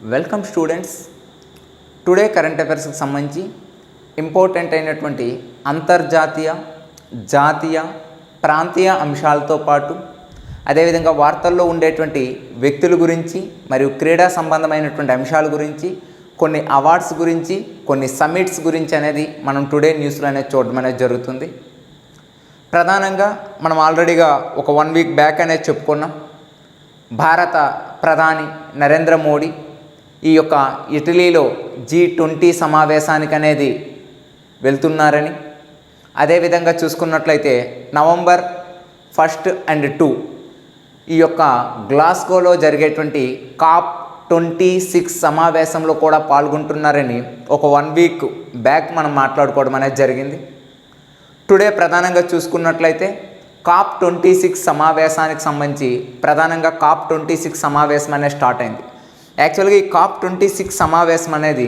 Welcome students. Today current అఫైర్స్కి సంబంధించి important అయినటువంటి అంతర్జాతీయ, జాతీయ, ప్రాంతీయ అంశాలతో పాటు అదేవిధంగా వార్తల్లో ఉండేటువంటి వ్యక్తుల గురించి మరియు క్రీడా సంబంధమైనటువంటి అంశాల గురించి, కొన్ని అవార్డ్స్ గురించి, కొన్ని సమ్మిట్స్ గురించి అనేది మనం టుడే న్యూస్లో అనేది చూడడం అనేది జరుగుతుంది. ప్రధానంగా మనం ఆల్రెడీగా ఒక 1 వీక్ బ్యాక్ అనేది చెప్పుకున్నాం. భారత ప్రధాని నరేంద్ర మోడీ ఈ యొక్క ఇటలీలో G20 సమావేశానికి అనేది వెళ్తున్నారని, అదేవిధంగా చూసుకున్నట్లయితే నవంబర్ 1 and 2 ఈ యొక్క గ్లాస్గోలో జరిగేటువంటి COP26 సమావేశంలో కూడా పాల్గొంటున్నారని ఒక 1 వీక్ బ్యాక్ మనం మాట్లాడుకోవడం అనేది జరిగింది. టుడే ప్రధానంగా చూసుకున్నట్లయితే COP26 సమావేశానికి సంబంధించి ప్రధానంగా COP26 సమావేశం అనేది స్టార్ట్ అయింది. యాక్చువల్గా ఈ COP26 సమావేశం అనేది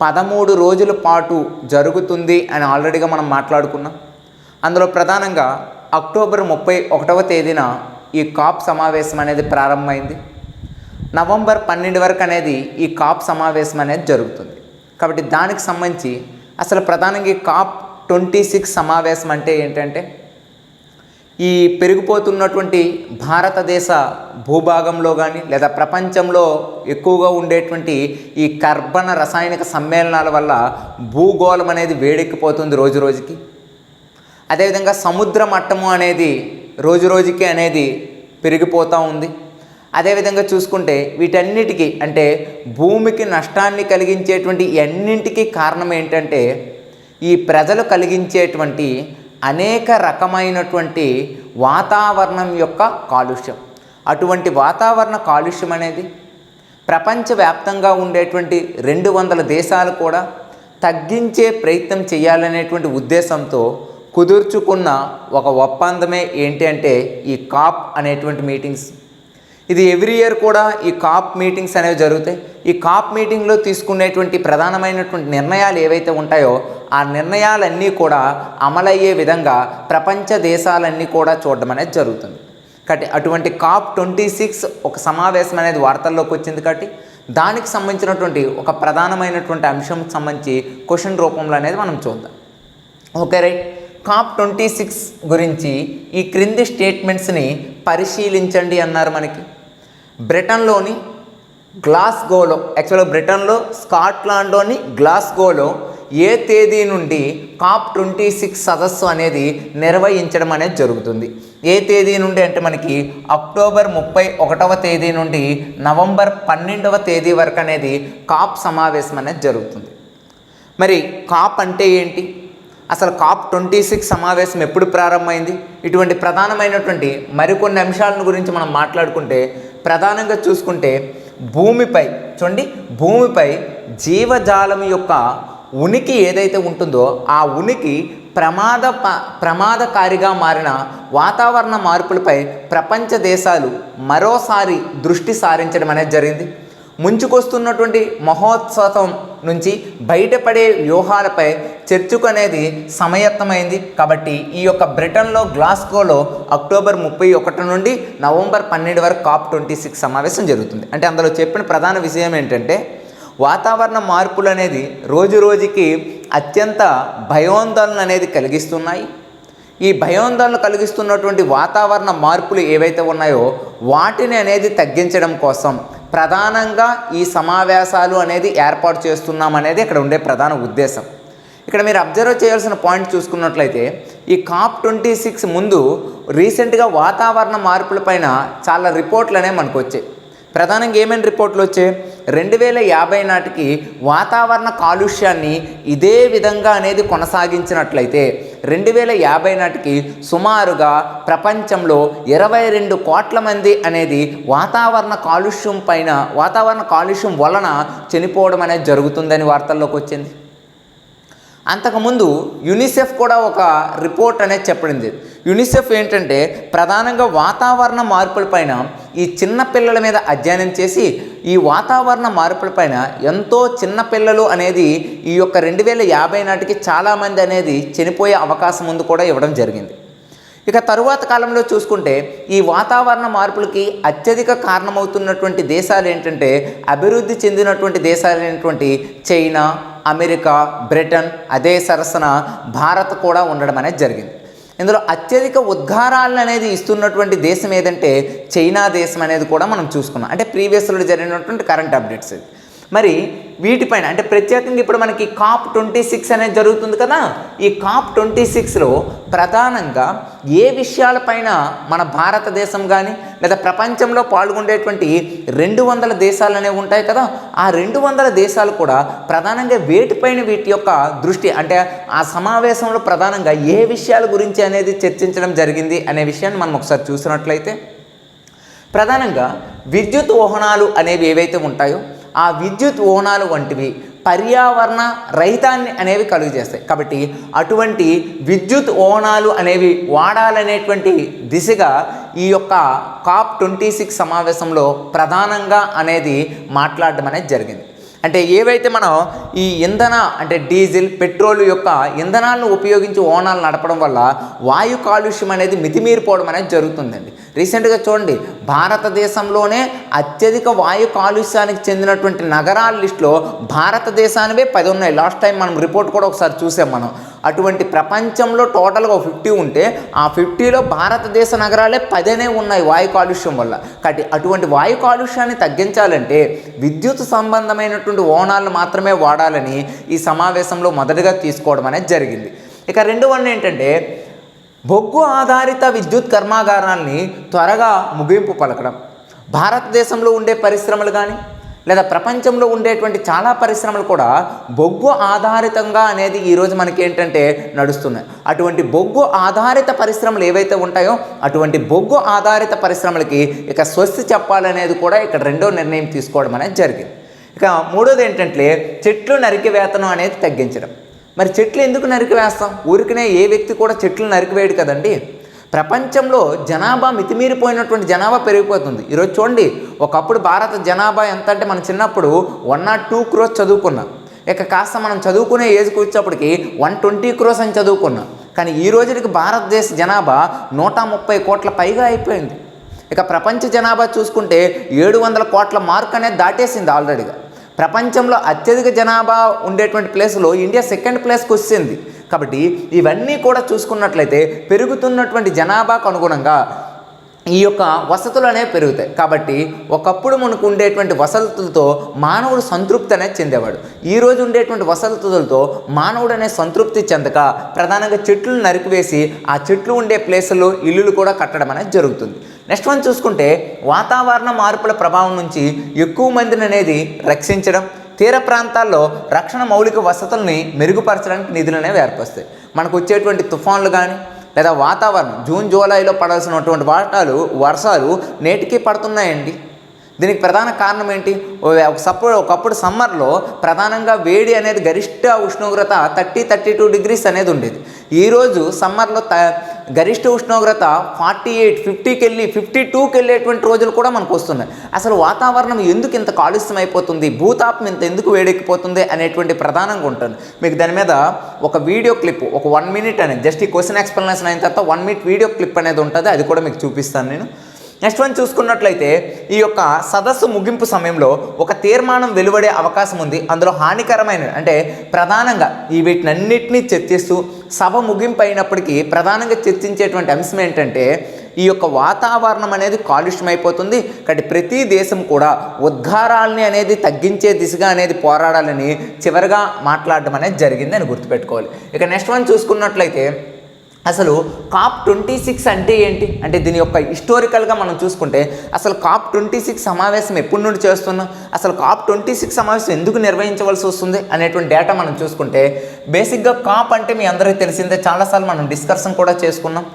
13 రోజుల పాటు జరుగుతుంది అని ఆల్రెడీగా మనం మాట్లాడుకున్నాం. అందులో ప్రధానంగా అక్టోబర్ 31వ తేదీన ఈ COP సమావేశం అనేది ప్రారంభమైంది. నవంబర్ 12 వరకు అనేది ఈ COP సమావేశం అనేది జరుగుతుంది. కాబట్టి దానికి సంబంధించి అసలు ప్రధానంగా ఈ COP26 సమావేశం అంటే ఏంటంటే, ఈ పెరిగిపోతున్నటువంటి భారతదేశ భూభాగంలో కానీ లేదా ప్రపంచంలో ఎక్కువగా ఉండేటువంటి ఈ కర్బన రసాయనిక సమ్మేళనాల వల్ల భూగోళం అనేది వేడెక్కిపోతుంది రోజు రోజుకి. అదేవిధంగా సముద్ర మట్టము అనేది రోజు రోజుకి అనేది పెరిగిపోతూ ఉంది. అదేవిధంగా చూసుకుంటే వీటన్నిటికీ అంటే భూమికి నష్టాన్ని కలిగించేటువంటి అన్నింటికీ కారణం ఏంటంటే ఈ ప్రజలు కలిగించేటువంటి అనేక రకమైనటువంటి వాతావరణం యొక్క కాలుష్యం. అటువంటి వాతావరణ కాలుష్యం అనేది ప్రపంచవ్యాప్తంగా ఉండేటువంటి 200 దేశాలు కూడా తగ్గించే ప్రయత్నం చేయాలనేటువంటి ఉద్దేశంతో కుదుర్చుకున్న ఒక ఒప్పందమే ఏంటి అంటే ఈ COP అనేటువంటి మీటింగ్స్. ఇది ఎవ్రీ ఇయర్ కూడా ఈ COP మీటింగ్స్ అనేవి జరుగుతాయి. ఈ COP మీటింగ్లో తీసుకునేటువంటి ప్రధానమైనటువంటి నిర్ణయాలు ఏవైతే ఉంటాయో ఆ నిర్ణయాలన్నీ కూడా అమలయ్యే విధంగా ప్రపంచ దేశాలన్నీ కూడా చూడడం అనేది జరుగుతుంది. కాబట్టి అటువంటి COP26 ఒక సమావేశం అనేది వార్తల్లోకి వచ్చింది. కాబట్టి దానికి సంబంధించినటువంటి ఒక ప్రధానమైనటువంటి అంశం సంబంధించి క్వశ్చన్ రూపంలో అనేది మనం చూద్దాం. Okay right. COP26 గురించి ఈ క్రింది స్టేట్మెంట్స్ని పరిశీలించండి అన్నారు మనకి. బ్రిటన్లోని గ్లాస్గోలో, యాక్చువల్గా బ్రిటన్లో స్కాట్లాండ్లోని గ్లాస్గోలో ఏ తేదీ నుండి COP26 సదస్సు అనేది నిర్వహించడం అనేది జరుగుతుంది. ఏ తేదీ నుండి అంటే మనకి అక్టోబర్ 31వ తేదీ నుండి నవంబర్ 12వ తేదీ వరకు అనేది COP సమావేశం అనేది జరుగుతుంది. మరి COP అంటే ఏంటి, అసలు COP26 సమావేశం ఎప్పుడు ప్రారంభమైంది, ఇటువంటి ప్రధానమైనటువంటి మరికొన్ని అంశాలను గురించి మనం మాట్లాడుకుంటే ప్రధానంగా చూసుకుంటే భూమిపై చూడండి, భూమిపై జీవజాలం యొక్క ఉనికి ఏదైతే ఉంటుందో ఆ ఉనికి ప్రమాదకారిగా మారిన వాతావరణ మార్పులపై ప్రపంచ దేశాలు మరోసారి దృష్టి సారించడం అనేది జరిగింది. ముంచుకొస్తున్నటువంటి మహోత్సవం నుంచి బయటపడే వ్యూహాలపై చర్చకు అనేది సమయత్తమైంది. కాబట్టి ఈ యొక్క బ్రిటన్లో గ్లాస్గోలో అక్టోబర్ 31 నుండి నవంబర్ 12 వరకు COP26 సమావేశం జరుగుతుంది. అంటే అందులో చెప్పిన ప్రధాన విషయం ఏంటంటే వాతావరణ మార్పులు అనేది రోజు రోజుకి అత్యంత భయోందోళన అనేది కలిగిస్తున్నాయి. ఈ భయోందోళన కలిగిస్తున్నటువంటి వాతావరణ మార్పులు ఏవైతే ఉన్నాయో వాటిని అనేది తగ్గించడం కోసం ప్రధానంగా ఈ సమావేశాలు అనేది ఏర్పాటు చేస్తున్నాం అనేది ఇక్కడ ఉండే ప్రధాన ఉద్దేశం. ఇక్కడ మీరు అబ్జర్వ్ చేయాల్సిన పాయింట్ చూసుకున్నట్లయితే ఈ COP26 ముందు రీసెంట్గా వాతావరణ మార్పులపైన చాలా రిపోర్ట్లు అనేవి మనకు వచ్చాయి. ప్రధానంగా ఏమైనా రిపోర్ట్లు వచ్చాయి, 2050 నాటికి వాతావరణ కాలుష్యాన్ని ఇదే విధంగా అనేది కొనసాగించినట్లయితే 2050 నాటికి సుమారుగా ప్రపంచంలో 22 కోట్ల మంది అనేది వాతావరణ కాలుష్యం వలన చనిపోవడం అనేది జరుగుతుందని వార్తల్లోకి వచ్చింది. అంతకుముందు యునిసెఫ్ కూడా ఒక రిపోర్ట్ అనేది చెప్పింది. యునిసెఫ్ ఏంటంటే ప్రధానంగా వాతావరణ మార్పులపైన ఈ చిన్నపిల్లల మీద అధ్యయనం చేసి ఈ వాతావరణ మార్పులపైన ఎంతో చిన్నపిల్లలు అనేది ఈ యొక్క 2050 నాటికి చాలామంది అనేది చనిపోయే అవకాశం ముందు కూడా ఇవ్వడం జరిగింది. ఇక తరువాత కాలంలో చూసుకుంటే ఈ వాతావరణ మార్పులకి అత్యధిక కారణమవుతున్నటువంటి దేశాలు ఏంటంటే అభివృద్ధి చెందినటువంటి దేశాలు అయినటువంటి చైనా, అమెరికా, బ్రిటన్, అదే సరసన భారత్ కూడా ఉండడం అనేది జరిగింది. ఇందులో అత్యధిక ఉద్గారాలను అనేది ఇస్తున్నటువంటి దేశం ఏదంటే చైనా దేశం అనేది కూడా మనం చూసుకున్నాం. అంటే ప్రీవియస్లో జరిగినటువంటి కరెంట్ అప్డేట్స్. మరి వీటిపైన అంటే ప్రత్యేకంగా ఇప్పుడు మనకి COP26 అనేది జరుగుతుంది కదా. ఈ COP26లో ప్రధానంగా ఏ విషయాలపైన మన భారతదేశం కానీ లేదా ప్రపంచంలో పాల్గొనేటువంటి 200 దేశాలు అనేవి ఉంటాయి కదా. ఆ 200 దేశాలు కూడా ప్రధానంగా వేటిపైన వీటి యొక్క దృష్టి అంటే ఆ సమావేశంలో ప్రధానంగా ఏ విషయాల గురించి అనేది చర్చించడం జరిగింది అనే విషయాన్ని మనం ఒకసారి చూసినట్లయితే ప్రధానంగా విద్యుత్ వాహనాలు అనేవి ఏవైతే ఉంటాయో ఆ విద్యుత్ వాహనాలు వంటివి పర్యావరణ రహితాన్ని అనేవి కలుగు చేస్తాయి. కాబట్టి అటువంటి విద్యుత్ వాహనాలు అనేవి వాడాలనేటువంటి దిశగా ఈ యొక్క COP26 సమావేశంలో ప్రధానంగా అనేది మాట్లాడడం అనేది జరిగింది. అంటే ఏవైతే మనం ఈ ఇంధన అంటే డీజిల్, పెట్రోల్ యొక్క ఇంధనాలను ఉపయోగించి వాహనాలు నడపడం వల్ల వాయు కాలుష్యం అనేది మితిమీరిపోవడం అనేది జరుగుతుందండి. రీసెంట్గా చూడండి, భారతదేశంలోనే అత్యధిక వాయు కాలుష్యానికి చెందినటువంటి నగరాల లిస్టులో భారతదేశానివే 10 ఉన్నాయి. లాస్ట్ టైం మనం రిపోర్ట్ కూడా ఒకసారి చూసాం మనం. అటువంటి ప్రపంచంలో టోటల్గా 50 ఉంటే ఆ 50లో భారతదేశ నగరాలే 10 ఉన్నాయి వాయు కాలుష్యం వల్ల. కాబట్టి అటువంటి వాయు కాలుష్యాన్ని తగ్గించాలంటే విద్యుత్ సంబంధమైనటువంటి వాహనాలను మాత్రమే వాడాలని ఈ సమావేశంలో మొదటగా తీసుకోవడం అనేది జరిగింది. ఇక రెండవది ఏంటంటే బొగ్గు ఆధారిత విద్యుత్ కర్మాగారాల్ని త్వరగా ముగింపు పలకడం. భారతదేశంలో ఉండే పరిశ్రమలు కానీ లేదా ప్రపంచంలో ఉండేటువంటి చాలా పరిశ్రమలు కూడా బొగ్గు ఆధారితంగా అనేది ఈరోజు మనకి ఏంటంటే నడుస్తున్నాయి. అటువంటి బొగ్గు ఆధారిత పరిశ్రమలు ఏవైతే ఉంటాయో అటువంటి బొగ్గు ఆధారిత పరిశ్రమలకి ఇక స్వస్తి చెప్పాలనేది కూడా ఇక్కడ రెండో నిర్ణయం తీసుకోవడం అనేది జరిగింది. ఇక మూడోది ఏంటంటే చెట్లు నరికివేతనం అనేది తగ్గించడం. మరి చెట్లు ఎందుకు నరికివేస్తాం? ఊరికనే ఏ వ్యక్తి కూడా చెట్లు నరికివేయడు కదండి. ప్రపంచంలో జనాభా మితిమీరిపోయినటువంటి జనాభా పెరిగిపోతుంది. ఈరోజు చూడండి, ఒకప్పుడు భారత జనాభా ఎంత అంటే మనం చిన్నప్పుడు 102 crores చదువుకున్నాం. ఇక కాస్త మనం చదువుకునే ఏజ్కి వచ్చేప్పటికి 120 crores అని చదువుకున్నాం. కానీ ఈ రోజుకి భారతదేశ జనాభా 130 కోట్ల పైగా అయిపోయింది. ఇక ప్రపంచ జనాభా చూసుకుంటే 700 కోట్ల మార్క్ అనేది దాటేసింది ఆల్రెడీగా. ప్రపంచంలో అత్యధిక జనాభా ఉండేటువంటి ప్లేస్లో ఇండియా 2nd ప్లేస్కి వచ్చింది. కాబట్టి ఇవన్నీ కూడా చూసుకున్నట్లయితే పెరుగుతున్నటువంటి జనాభాకు అనుగుణంగా ఈ యొక్క వసతులు అనేవి పెరుగుతాయి. కాబట్టి ఒకప్పుడు మనకు ఉండేటువంటి వసతులతో మానవుడు సంతృప్తి అనేది చెందేవాడు. ఈరోజు ఉండేటువంటి వసతులతో మానవుడు అనే సంతృప్తి చెందక ప్రధానంగా చెట్లు నరికివేసి ఆ చెట్లు ఉండే ప్లేసుల్లో ఇల్లులు కూడా కట్టడం అనేది జరుగుతుంది. నెక్స్ట్ వన్ చూసుకుంటే వాతావరణ మార్పుల ప్రభావం నుంచి ఎక్కువ మందిని అనేది రక్షించడం, తీర ప్రాంతాల్లో రక్షణ మౌలిక వసతుల్ని మెరుగుపరచడానికి నిధులు అనేవి ఏర్పరుస్తాయి. మనకు వచ్చేటువంటి తుఫాన్లు కానీ లేదా వాతావరణం జూన్ జూలైలో పడాల్సినటువంటి వర్షాలు నేటికి పడుతున్నాయండి. దీనికి ప్రధాన కారణం ఏంటి? ఒకప్పుడు సమ్మర్లో ప్రధానంగా వేడి అనేది గరిష్ట ఉష్ణోగ్రత 30-32 degrees అనేది ఉండేది. ఈరోజు సమ్మర్లో గరిష్ట ఉష్ణోగ్రత 48-50కి వెళ్ళి 52కి వెళ్ళేటువంటి రోజులు కూడా మనకు వస్తున్నాయి. అసలు వాతావరణం ఎందుకు ఇంత కాలుష్యం అయిపోతుంది, భూతాపం ఇంత ఎందుకు వేడెక్కిపోతుంది అనేటువంటి ప్రధానంగా ఉంటుంది. మీకు దాని మీద ఒక వీడియో క్లిప్, ఒక 1 minute అనేది జస్ట్ ఈ క్వశ్చన్ ఎక్స్ప్లెనేషన్ అయిన తర్వాత 1 minute వీడియో క్లిప్ అనేది ఉంటుంది. అది కూడా మీకు చూపిస్తాను నేను. నెక్స్ట్ వన్ చూసుకున్నట్లయితే ఈ యొక్క సదస్సు ముగింపు సమయంలో ఒక తీర్మానం వెలువడే అవకాశం ఉంది. అందులో హానికరమైన అంటే ప్రధానంగా వీటినన్నిటినీ చర్చిస్తూ సభ ముగింపు అయినప్పటికీ ప్రధానంగా చర్చించేటువంటి అంశం ఏంటంటే ఈ యొక్క వాతావరణం అనేది కాలుష్యం అయిపోతుంది. కాబట్టి ప్రతి దేశం కూడా ఉద్గారాలని అనేది తగ్గించే దిశగా అనేది పోరాడాలని చివరిగా మాట్లాడడం అనేది జరిగింది అని గుర్తుపెట్టుకోవాలి. ఇక నెక్స్ట్ వన్ చూసుకున్నట్లయితే అసలు COP26 అంటే ఏంటి అంటే దీని యొక్క హిస్టారికల్గా మనం చూసుకుంటే అసలు COP26 సమావేశం ఎప్పటి నుండి చేస్తున్నాం, అసలు COP26 సమావేశం ఎందుకు నిర్వహించవలసి వస్తుంది అనేటువంటి డేటా మనం చూసుకుంటే బేసిక్గా కాప్ అంటే మీ అందరికీ తెలిసిందే, చాలాసార్లు మనం డిస్కషన్ కూడా చేసుకున్నాం.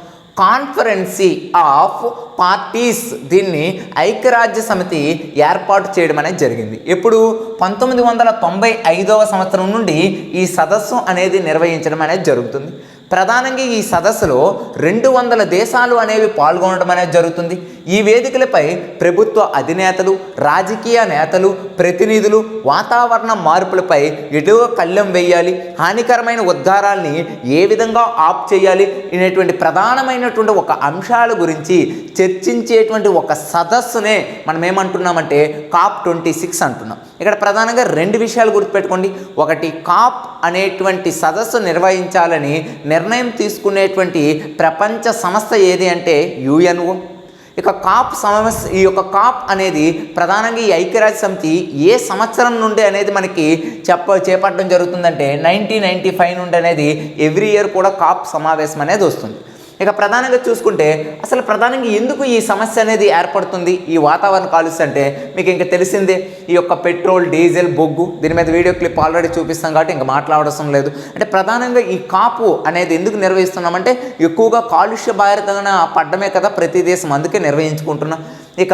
కాన్ఫరెన్సీ ఆఫ్ పార్టీస్, దీన్ని ఐక్యరాజ్య సమితి ఏర్పాటు చేయడం అనేది జరిగింది. ఎప్పుడు 1995వ సంవత్సరం నుండి ఈ సదస్సు అనేది నిర్వహించడం అనేది జరుగుతుంది. ప్రధానంగా ఈ సదస్సులో 200 దేశాలు అనేవి పాల్గొనడం అనేది జరుగుతుంది. ఈ వేదికలపై ప్రభుత్వ అధినేతలు, రాజకీయ నేతలు, ప్రతినిధులు వాతావరణ మార్పులపై ఎటుగా కళ్ళెం వేయాలి, హానికరమైన ఉద్గారాల్ని ఏ విధంగా ఆప్ చేయాలి అనేటువంటి ప్రధానమైనటువంటి ఒక అంశాల గురించి చర్చించేటువంటి ఒక సదస్సునే మనం ఏమంటున్నామంటే COP26 అంటున్నాం. ఇక్కడ ప్రధానంగా రెండు విషయాలు గుర్తుపెట్టుకోండి. ఒకటి, కాప్ అనేటువంటి సదస్సు నిర్వహించాలని నిర్ణయం తీసుకునేటువంటి ప్రపంచ సంస్థ ఏది అంటే UNO. ఇక ఈ యొక్క కాప్ అనేది ప్రధానంగా ఈ ఐక్యరాజ్య సమితి ఏ సంవత్సరం నుండి అనేది మనకి చేపట్టడం జరుగుతుందంటే 1995 నుండి అనేది ఎవ్రీ ఇయర్ కూడా కాప్ సమావేశం అనేది వస్తుంది. ఇక ప్రధానంగా చూసుకుంటే అసలు ప్రధానంగా ఎందుకు ఈ సమస్య అనేది ఏర్పడుతుంది, ఈ వాతావరణ కాలుష్యం అంటే మీకు ఇంకా తెలిసిందే. ఈ యొక్క పెట్రోల్, డీజిల్, బొగ్గు, దీని మీద వీడియో క్లిప్ ఆల్రెడీ చూపిస్తాం కాబట్టి ఇంకా మాట్లాడడం లేదు. అంటే ప్రధానంగా ఈ కాపు అనేది ఎందుకు నిర్వహిస్తున్నామంటే ఎక్కువగా కాలుష్య భారితంగా పడ్డమే కదా ప్రతి దేశం, అందుకే నిర్వహించుకుంటున్నాం. ఇక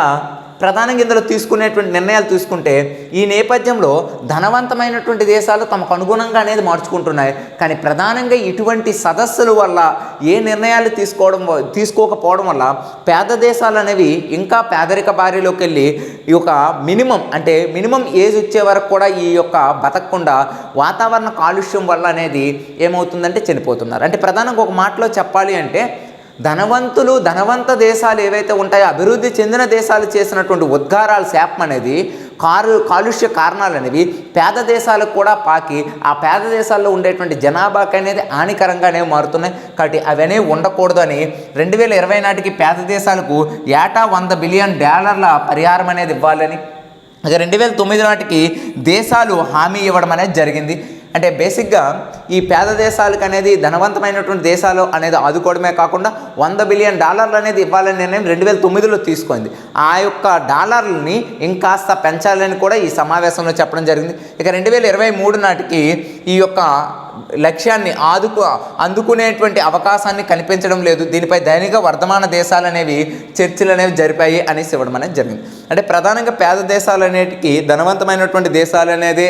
ప్రధానంగా ఇందులో తీసుకునేటువంటి నిర్ణయాలు తీసుకుంటే ఈ నేపథ్యంలో ధనవంతమైనటువంటి దేశాలు తమకు అనుగుణంగా అనేది మార్చుకుంటున్నాయి. కానీ ప్రధానంగా ఇటువంటి సదస్సుల వల్ల ఏ నిర్ణయాలు తీసుకోకపోవడం వల్ల పేద దేశాలు అనేవి ఇంకా పేదరిక బారిలోకి వెళ్ళి ఈ యొక్క మినిమం ఏజ్ వచ్చే వరకు కూడా ఈ యొక్క బతకకుండా వాతావరణ కాలుష్యం వల్ల అనేది ఏమవుతుందంటే చనిపోతున్నారు. అంటే ప్రధానంగా ఒక మాటలో చెప్పాలి అంటే ధనవంత దేశాలు ఏవైతే ఉంటాయో అభివృద్ధి చెందిన దేశాలు చేసినటువంటి ఉద్గారాల శాపం అనేది కాలుష్య కారణాలు అనేవి పేద దేశాలకు కూడా పాకి ఆ పేద దేశాల్లో ఉండేటువంటి జనాభాకి అనేది హానికరంగానే మారుతున్నాయి. కాబట్టి అవన్నీ ఉండకూడదు అని 2020 నాటికి పేద దేశాలకు ఏటా $100 బిలియన్ పరిహారం అనేది ఇవ్వాలని 2009 నాటికి దేశాలు హామీ ఇవ్వడం అనేది జరిగింది. అంటే బేసిక్గా ఈ పేద దేశాలకు అనేది ధనవంతమైనటువంటి దేశాలు అనేది ఆదుకోవడమే కాకుండా $100 బిలియన్ అనేది ఇవ్వాలని నిర్ణయం 2009లో తీసుకుంది. ఆ యొక్క డాలర్లని ఇంకాస్త పెంచాలని కూడా ఈ సమావేశంలో చెప్పడం జరిగింది. ఇక 2023 నాటికి ఈ యొక్క లక్ష్యాన్ని అందుకునేటువంటి అవకాశాన్ని కనిపించడం లేదు. దీనిపై దైనిక వర్ధమాన దేశాలు అనేవి చర్చలు అనేవి జరిపాయి అనేసి ఇవ్వడం అనేది జరిగింది. అంటే ప్రధానంగా పేద దేశాలు అనేటికి ధనవంతమైనటువంటి దేశాలు అనేది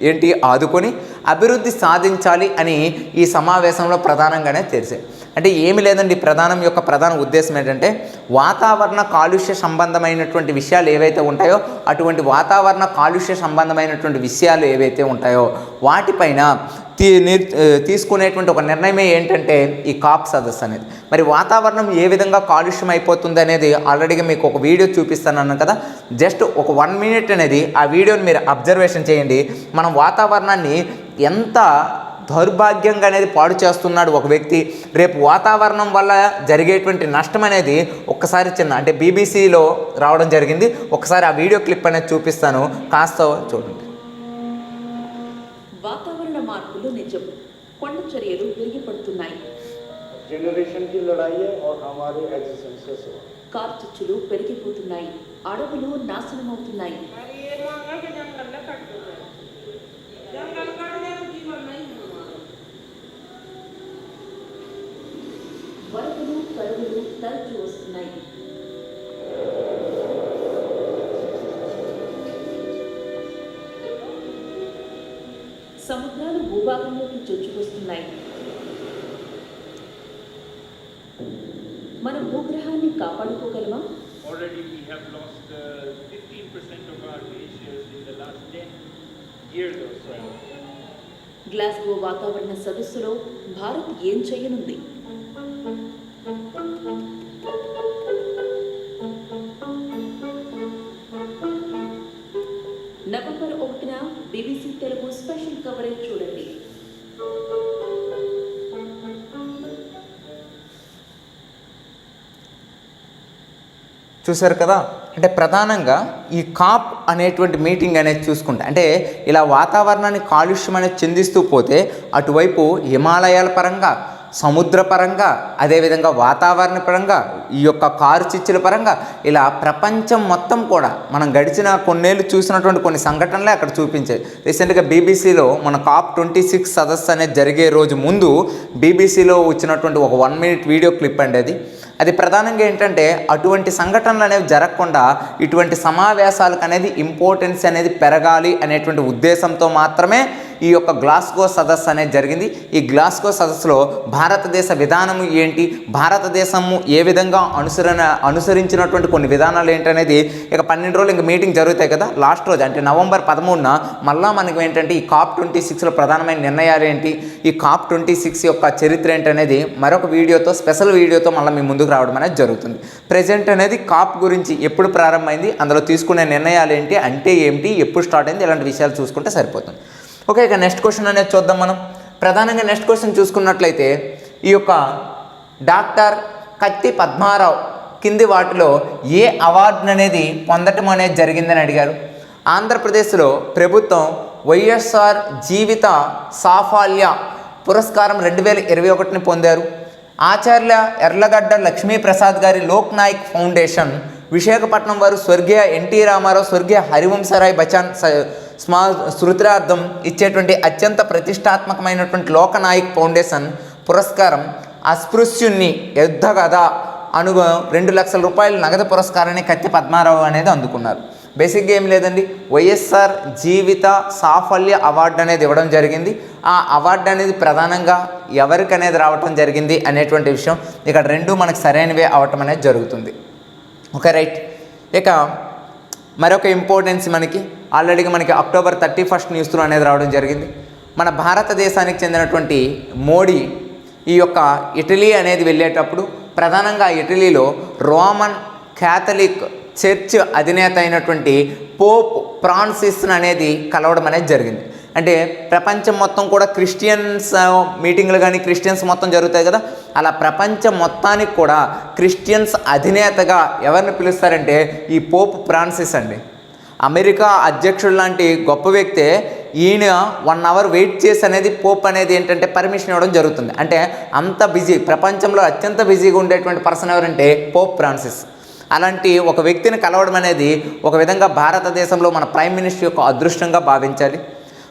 ఏంటి ఆదుకొని అభివృద్ధి సాధించాలి అని ఈ సమావేశంలో ప్రధానంగానే తెలిసాయి. అంటే ఏమి లేదండి, ప్రధాన ఉద్దేశం ఏంటంటే వాతావరణ కాలుష్య సంబంధమైనటువంటి విషయాలు ఏవైతే ఉంటాయో అటువంటి వాతావరణ కాలుష్య సంబంధమైనటువంటి విషయాలు ఏవైతే ఉంటాయో వాటిపైన తీసుకునేటువంటి ఒక నిర్ణయమే ఏంటంటే ఈ కాప్ సదస్సు అనేది. మరి వాతావరణం ఏ విధంగా కాలుష్యం అయిపోతుంది అనేది ఆల్రెడీగా మీకు ఒక వీడియో చూపిస్తాను కదా, జస్ట్ ఒక 1 మినిట్ అనేది ఆ వీడియోని మీరు అబ్జర్వేషన్ చేయండి. మనం వాతావరణాన్ని ఎంత దౌర్భాగ్యంగా అనేది పాడు చేస్తున్నాడు ఒక వ్యక్తి. రేపు వాతావరణం వల్ల జరిగేటువంటి నష్టం అనేది ఒక్కసారి అంటే బీబీసీలో రావడం జరిగింది. ఒకసారి ఆ వీడియో క్లిప్ అనేది చూపిస్తాను, కాస్త చూడండి. వాతావరణ మార్పులు నిజం, కొండ చర్యలు పెరిగిపడుతున్నాయి, జనరేషన్ కి లడాయి और हमारे एग्जिस्टेंस से కార్చిచ్చులు పెరిగిపోతున్నాయి, అడవులు నాశనమవుతున్నాయి, వరదలు కరువులు తరచు వస్తున్నాయి, సముద్రాలు భూభాగంలోకి చొచ్చుకొస్తున్నాయి. మన భూగ్రహాన్ని కాపాడుకోగలమా? Already we have lost 15% of our glaciers in the last 10 years or so. Glasgow వాతావరణ సదస్సులో భారత్ ఏం చేయనుంది? నవంబర్ 1న BBC తెలుగు స్పెషల్ కవరేజ్ చూడండి. చూశారు కదా, అంటే ప్రధానంగా ఈ కాప్ అనేటువంటి మీటింగ్ అనేది చూసుకుంటే అంటే ఇలా వాతావరణాన్ని కాలుష్యం అనేది చెందిస్తూ పోతే అటువైపు హిమాలయాల పరంగా, సముద్ర పరంగా, అదేవిధంగా వాతావరణ పరంగా, ఈ యొక్క కారు చిచ్చుల పరంగా ఇలా ప్రపంచం మొత్తం కూడా మనం గడిచిన కొన్నేళ్ళు చూసినటువంటి కొన్ని సంఘటనలే అక్కడ చూపించాయి. రీసెంట్గా బీబీసీలో మన COP26 సదస్సు అనేది జరిగే రోజు ముందు బీబీసీలో వచ్చినటువంటి ఒక 1 మినిట్ వీడియో క్లిప్ అండి అది ప్రధానంగా ఏంటంటే అటువంటి సంఘటనలు అనేవి జరగకుండా ఇటువంటి సమావేశాలకు అనేది ఇంపార్టెన్స్ అనేది పెరగాలి అనేటువంటి ఉద్దేశంతో మాత్రమే ఈ యొక్క గ్లాస్గో సదస్సు అనేది జరిగింది. ఈ గ్లాస్గో సదస్సులో భారతదేశ విధానం ఏంటి, భారతదేశము ఏ విధంగా అనుసరించినటువంటి కొన్ని విధానాలు ఏంటనేది ఇక 12 రోజులు ఇంక మీటింగ్ జరుగుతాయి కదా. లాస్ట్ రోజు అంటే నవంబర్ 13న మళ్ళీ మనకి ఏంటంటే ఈ COP26లో ప్రధానమైన నిర్ణయాలు ఏంటి, ఈ COP26 యొక్క చరిత్ర ఏంటనేది మరొక వీడియోతో, స్పెషల్ వీడియోతో మళ్ళీ మీ ముందుకు రావడం అనేది జరుగుతుంది. ప్రజెంట్ అనేది COP గురించి ఎప్పుడు ప్రారంభమైంది, అందులో తీసుకునే నిర్ణయాలు ఏంటి, అంటే ఏమిటి, ఎప్పుడు స్టార్ట్ అయింది, ఇలాంటి విషయాలు చూసుకుంటే సరిపోతుంది. ఓకే, ఇక నెక్స్ట్ క్వశ్చన్ అనేది చూద్దాం మనం. ప్రధానంగా నెక్స్ట్ క్వశ్చన్ చూసుకున్నట్లయితే ఈ యొక్క డాక్టర్ కత్తి పద్మారావు కింది వాటిలో ఏ అవార్డును అనేది పొందటం అనేది జరిగిందని అడిగారు. ఆంధ్రప్రదేశ్లో ప్రభుత్వం వైఎస్ఆర్ జీవిత సాఫల్య పురస్కారం 2021ని పొందారు. ఆచార్య ఎర్లగడ్డ లక్ష్మీప్రసాద్ గారి లోక్ నాయక్ ఫౌండేషన్, విశాఖపట్నం వారు స్వర్గీయ ఎన్టీ రామారావు, స్వర్గీయ హరివంశరాయ్ బచ్చన్ స్మృత్యార్థం ఇచ్చేటువంటి అత్యంత ప్రతిష్టాత్మకమైనటువంటి లోకనాయక్ ఫౌండేషన్ పురస్కారం అస్పృశ్యుణ్ణి యుద్ధ కథ అనుగు 2 లక్షల రూపాయల నగదు పురస్కారాన్ని కత్తి పద్మారావు అనేది అందుకున్నారు. బేసిక్గా ఏం లేదండి, వైఎస్ఆర్ జీవిత సాఫల్య అవార్డు అనేది ఇవ్వడం జరిగింది. ఆ అవార్డు అనేది ప్రధానంగా ఎవరికి అనేది రావటం జరిగింది అనేటువంటి విషయం ఇక్కడ రెండు మనకు సరైనవే అవటం అనేది జరుగుతుంది. Okay right. ఇక మరొక ఇంపార్టెన్స్ మనకి ఆల్రెడీగా మనకి అక్టోబర్ 31 న్యూస్లో అనేది రావడం జరిగింది. మన భారతదేశానికి చెందినటువంటి మోడీ ఈ యొక్క ఇటలీ అనేది వెళ్ళేటప్పుడు ప్రధానంగా ఇటలీలో రోమన్ క్యాథలిక్ చర్చ్ అధినేత అయినటువంటి పోప్ ఫ్రాన్సిస్ అనేది కలవడం అనేది జరిగింది. అంటే ప్రపంచం మొత్తం కూడా క్రిస్టియన్స్ మీటింగ్లు కానీ క్రిస్టియన్స్ మొత్తం జరుగుతాయి కదా, అలా ప్రపంచం మొత్తానికి కూడా క్రిస్టియన్స్ అధినేతగా ఎవరిని పిలుస్తారంటే ఈ పోప్ ఫ్రాన్సిస్ అండి. అమెరికా అధ్యక్షుడు లాంటి గొప్ప వ్యక్తే ఈయన 1 అవర్ వెయిట్ చేసి అనేది పోప్ అనేది ఏంటంటే పర్మిషన్ ఇవ్వడం జరుగుతుంది. అంటే అంత బిజీ, ప్రపంచంలో అత్యంత బిజీగా ఉండేటువంటి పర్సన్ ఎవరంటే పోప్ ఫ్రాన్సిస్. అలాంటి ఒక వ్యక్తిని కలవడం అనేది ఒక విధంగా భారతదేశంలో మన ప్రైమ్ మినిస్టర్ యొక్క అదృష్టంగా భావించాలి.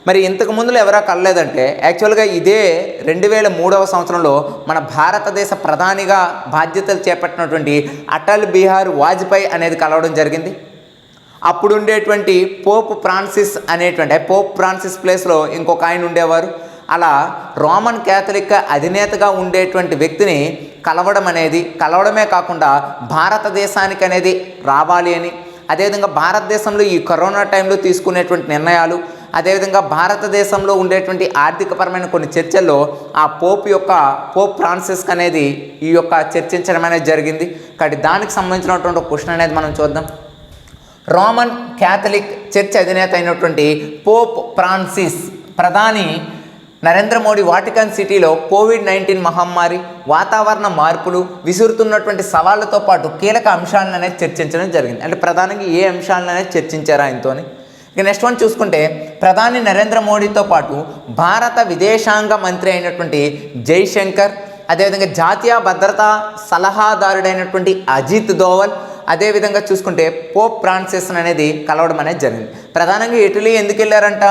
మరి ఇంతకు ముందులో ఎవరా కలలేదంటే యాక్చువల్గా ఇదే 2003వ సంవత్సరంలో మన భారతదేశ ప్రధానిగా బాధ్యతలు చేపట్టినటువంటి అటల్ బిహారీ వాజ్పేయి అనేది కలవడం జరిగింది. అప్పుడు ఉండేటువంటి పోప్ ఫ్రాన్సిస్ అనేటువంటి పోప్ ఫ్రాన్సిస్ ప్లేస్లో ఇంకొక ఆయన ఉండేవారు. అలా రోమన్ క్యాథలిక్ అధినేతగా ఉండేటువంటి వ్యక్తిని కలవడమే కాకుండా భారతదేశానికి అనేది రావాలి అని, అదేవిధంగా భారతదేశంలో ఈ కరోనా టైంలో తీసుకునేటువంటి నిర్ణయాలు, అదేవిధంగా భారతదేశంలో ఉండేటువంటి ఆర్థికపరమైన కొన్ని చర్చల్లో ఆ పోప్ ఫ్రాన్సిస్ అనేది ఈ యొక్క చర్చించడం అనేది జరిగింది. కాబట్టి దానికి సంబంధించినటువంటి ఒక క్వశ్చన్ అనేది మనం చూద్దాం. రోమన్ క్యాథలిక్ చర్చ్ అధినేత అయినటువంటి పోప్ ఫ్రాన్సిస్ ప్రధాని నరేంద్ర మోడీ వాటికన్ సిటీలో కోవిడ్-19 మహమ్మారి, వాతావరణ మార్పులు, విసురుతున్నటువంటి సవాళ్లతో పాటు కీలక అంశాలను అనేది చర్చించడం జరిగింది. అంటే ప్రధానంగా ఏ అంశాలను అనేది చర్చించారు ఆయనతోని. ఇక నెక్స్ట్ వన్ చూసుకుంటే ప్రధాని నరేంద్ర మోడీతో పాటు భారత విదేశాంగ మంత్రి అయినటువంటి జైశంకర్, అదేవిధంగా జాతీయ భద్రతా సలహాదారుడైనటువంటి అజిత్ దోవల్, అదేవిధంగా చూసుకుంటే పోప్ ఫ్రాన్సిస్ అనేది కలవడం అనేది జరిగింది. ప్రధానంగా ఇటలీ ఎందుకు వెళ్ళారంట,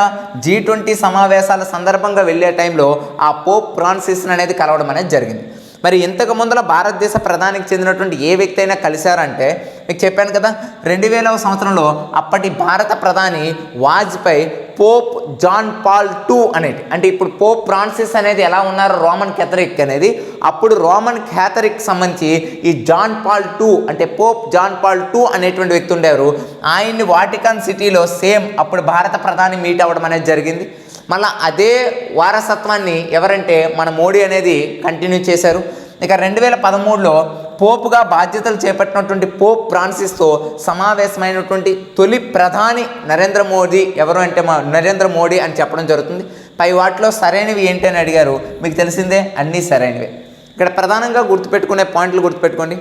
G20 సమావేశాల సందర్భంగా వెళ్ళే టైంలో ఆ పోప్ ఫ్రాన్సిస్ అనేది కలవడం అనేది జరిగింది. మరి ఇంతకు ముందర భారతదేశ ప్రధానికి చెందినటువంటి ఏ వ్యక్తి అయినా కలిశారంటే మీకు చెప్పాను కదా, 2000వ సంవత్సరంలో అప్పటి భారత ప్రధాని Vajpayee Pope John Paul II అనేది, అంటే ఇప్పుడు పోప్ ఫ్రాన్సిస్ అనేది ఎలా ఉన్నారు రోమన్ క్యాథలిక్ అనేది, అప్పుడు రోమన్ క్యాథలిక్ సంబంధించి ఈ జాన్ పాల్ II అంటే పోప్ జాన్ పాల్ II అనేటువంటి వ్యక్తి ఉండేవారు. ఆయన్ని వాటికన్ సిటీలో సేమ్ అప్పుడు భారత ప్రధాని మీట్ అవ్వడం అనేది జరిగింది. మళ్ళీ అదే వారసత్వాన్ని ఎవరంటే మన మోడీ అనేది కంటిన్యూ చేశారు. ఇక 2013లో పోపుగా బాధ్యతలు చేపట్టినటువంటి పోప్ ఫ్రాన్సిస్తో సమావేశమైనటువంటి తొలి ప్రధాని నరేంద్ర మోదీ ఎవరు అంటే నరేంద్ర మోడీ అని చెప్పడం జరుగుతుంది. పై వాటిలో సరైనవి ఏంటి అని అడిగారు, మీకు తెలిసిందే అన్నీ సరైనవే. ఇక్కడ ప్రధానంగా గుర్తుపెట్టుకునే పాయింట్లు గుర్తుపెట్టుకోండి.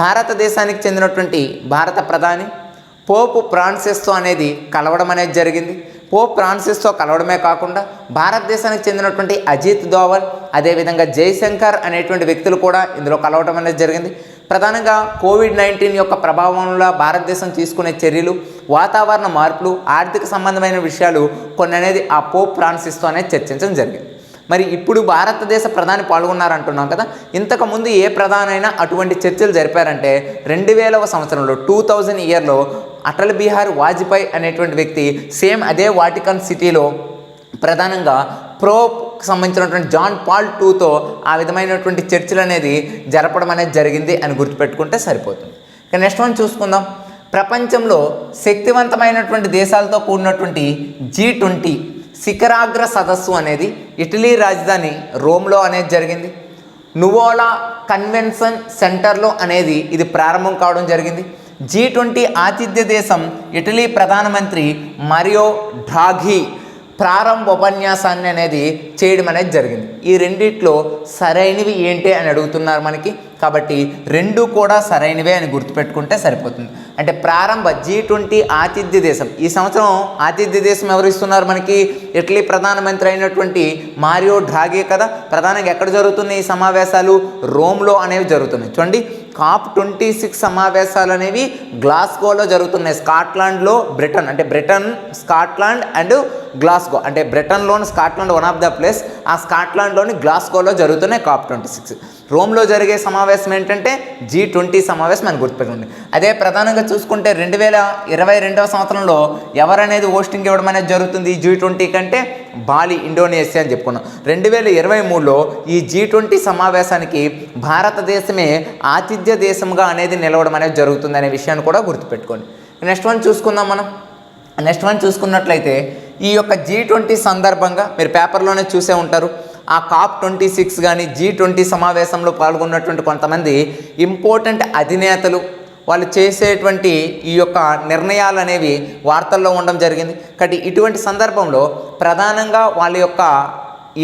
భారతదేశానికి చెందినటువంటి భారత ప్రధాని పోప్ ఫ్రాన్సిస్తో అనేది కలవడం అనేది జరిగింది. పోప్ ఫ్రాన్సిస్తో కలవడమే కాకుండా భారతదేశానికి చెందినటువంటి అజిత్ దోవల్, అదేవిధంగా జైశంకర్ అనేటువంటి వ్యక్తులు కూడా ఇందులో కలవడం అనేది జరిగింది. ప్రధానంగా కోవిడ్-19 యొక్క ప్రభావంలో భారతదేశం తీసుకునే చర్యలు, వాతావరణ మార్పులు, ఆర్థిక సంబంధమైన విషయాలు కొన్ని అనేది ఆ పోప్ ఫ్రాన్సిస్తో అనేది చర్చించడం జరిగింది. మరి ఇప్పుడు భారతదేశ ప్రధాని పాల్గొన్నారంటున్నాం కదా, ఇంతకుముందు ఏ ప్రధానైనా అటువంటి చర్చలు జరిపారంటే 2000వ సంవత్సరంలో 2000 ఇయర్లో అటల్ బిహారీ వాజ్పేయి అనేటువంటి వ్యక్తి సేమ్ అదే వాటికన్ సిటీలో ప్రధానంగా ప్రోప్కి సంబంధించినటువంటి జాన్ పాల్ టూతో ఆ విధమైనటువంటి చర్చలు అనేది జరపడం అనేది జరిగింది అని గుర్తుపెట్టుకుంటే సరిపోతుంది. ఇక నెక్స్ట్ వన్ చూసుకుందాం. ప్రపంచంలో శక్తివంతమైనటువంటి దేశాలతో కూడినటువంటి G20 శిఖరాగ్ర సదస్సు అనేది ఇటలీ రాజధాని రోమ్లో అనేది జరిగింది. నువోలా కన్వెన్షన్ సెంటర్లో అనేది ఇది ప్రారంభం కావడం జరిగింది. G20 ఆతిథ్య దేశం ఇటలీ ప్రధానమంత్రి మారియో డ్రాఘీ ప్రారంభ ఉపన్యాసాన్ని అనేది చేయడం అనేది జరిగింది. ఈ రెండిట్లో సరైనవి ఏంటి అని అడుగుతున్నారు మనకి, కాబట్టి రెండు కూడా సరైనవే అని గుర్తుపెట్టుకుంటే సరిపోతుంది. అంటే ప్రారంభ G20 ఆతిథ్య దేశం, ఈ సంవత్సరం ఆతిథ్య దేశం ఎవరు ఇస్తున్నారు మనకి? ఇటలీ ప్రధానమంత్రి అయినటువంటి మారియో డ్రాఘీ కదా. ప్రధానంగా ఎక్కడ జరుగుతున్నాయి ఈ సమావేశాలు? రోమ్లో అనేవి జరుగుతున్నాయి. చూడండి, COP26 సమావేశాలు అనేవి గ్లాస్గోలో జరుగుతున్నాయి. స్కాట్లాండ్లో బ్రిటన్, అంటే బ్రిటన్, స్కాట్లాండ్ అండ్ గ్లాస్గో, అంటే బ్రిటన్లోని Scotland one of the place, ఆ స్కాట్లాండ్లోని గ్లాస్గోలో జరుగుతున్నాయి COP26. రోమ్లో జరిగే సమావేశం ఏంటంటే G20 సమావేశం అని గుర్తుపెట్టుకోండి. అదే ప్రధానంగా చూసుకుంటే 2022వ సంవత్సరంలో ఎవరనేది హోస్టింగ్ ఇవ్వడం అనేది జరుగుతుంది G20 కంటే? బాలి, ఇండోనేషియా అని చెప్పుకున్నాం. 2023లో ఈ G20 సమావేశానికి భారతదేశమే ఆతిథ్య దేశంగా అనేది నిలవడం అనేది జరుగుతుంది అనే విషయాన్ని కూడా గుర్తుపెట్టుకోండి. నెక్స్ట్ వన్ చూసుకుందాం మనం. నెక్స్ట్ వన్ చూసుకున్నట్లయితే ఈ యొక్క G20 సందర్భంగా మీరు పేపర్లోనే చూసే ఉంటారు, ఆ COP26 కానీ G20 సమావేశంలో పాల్గొన్నటువంటి కొంతమంది ఇంపార్టెంట్ అధినేతలు వాళ్ళు చేసేటువంటి ఈ యొక్క నిర్ణయాలు అనేవి వార్తల్లో ఉండడం జరిగింది. కాబట్టి ఇటువంటి సందర్భంలో ప్రధానంగా వాళ్ళ యొక్క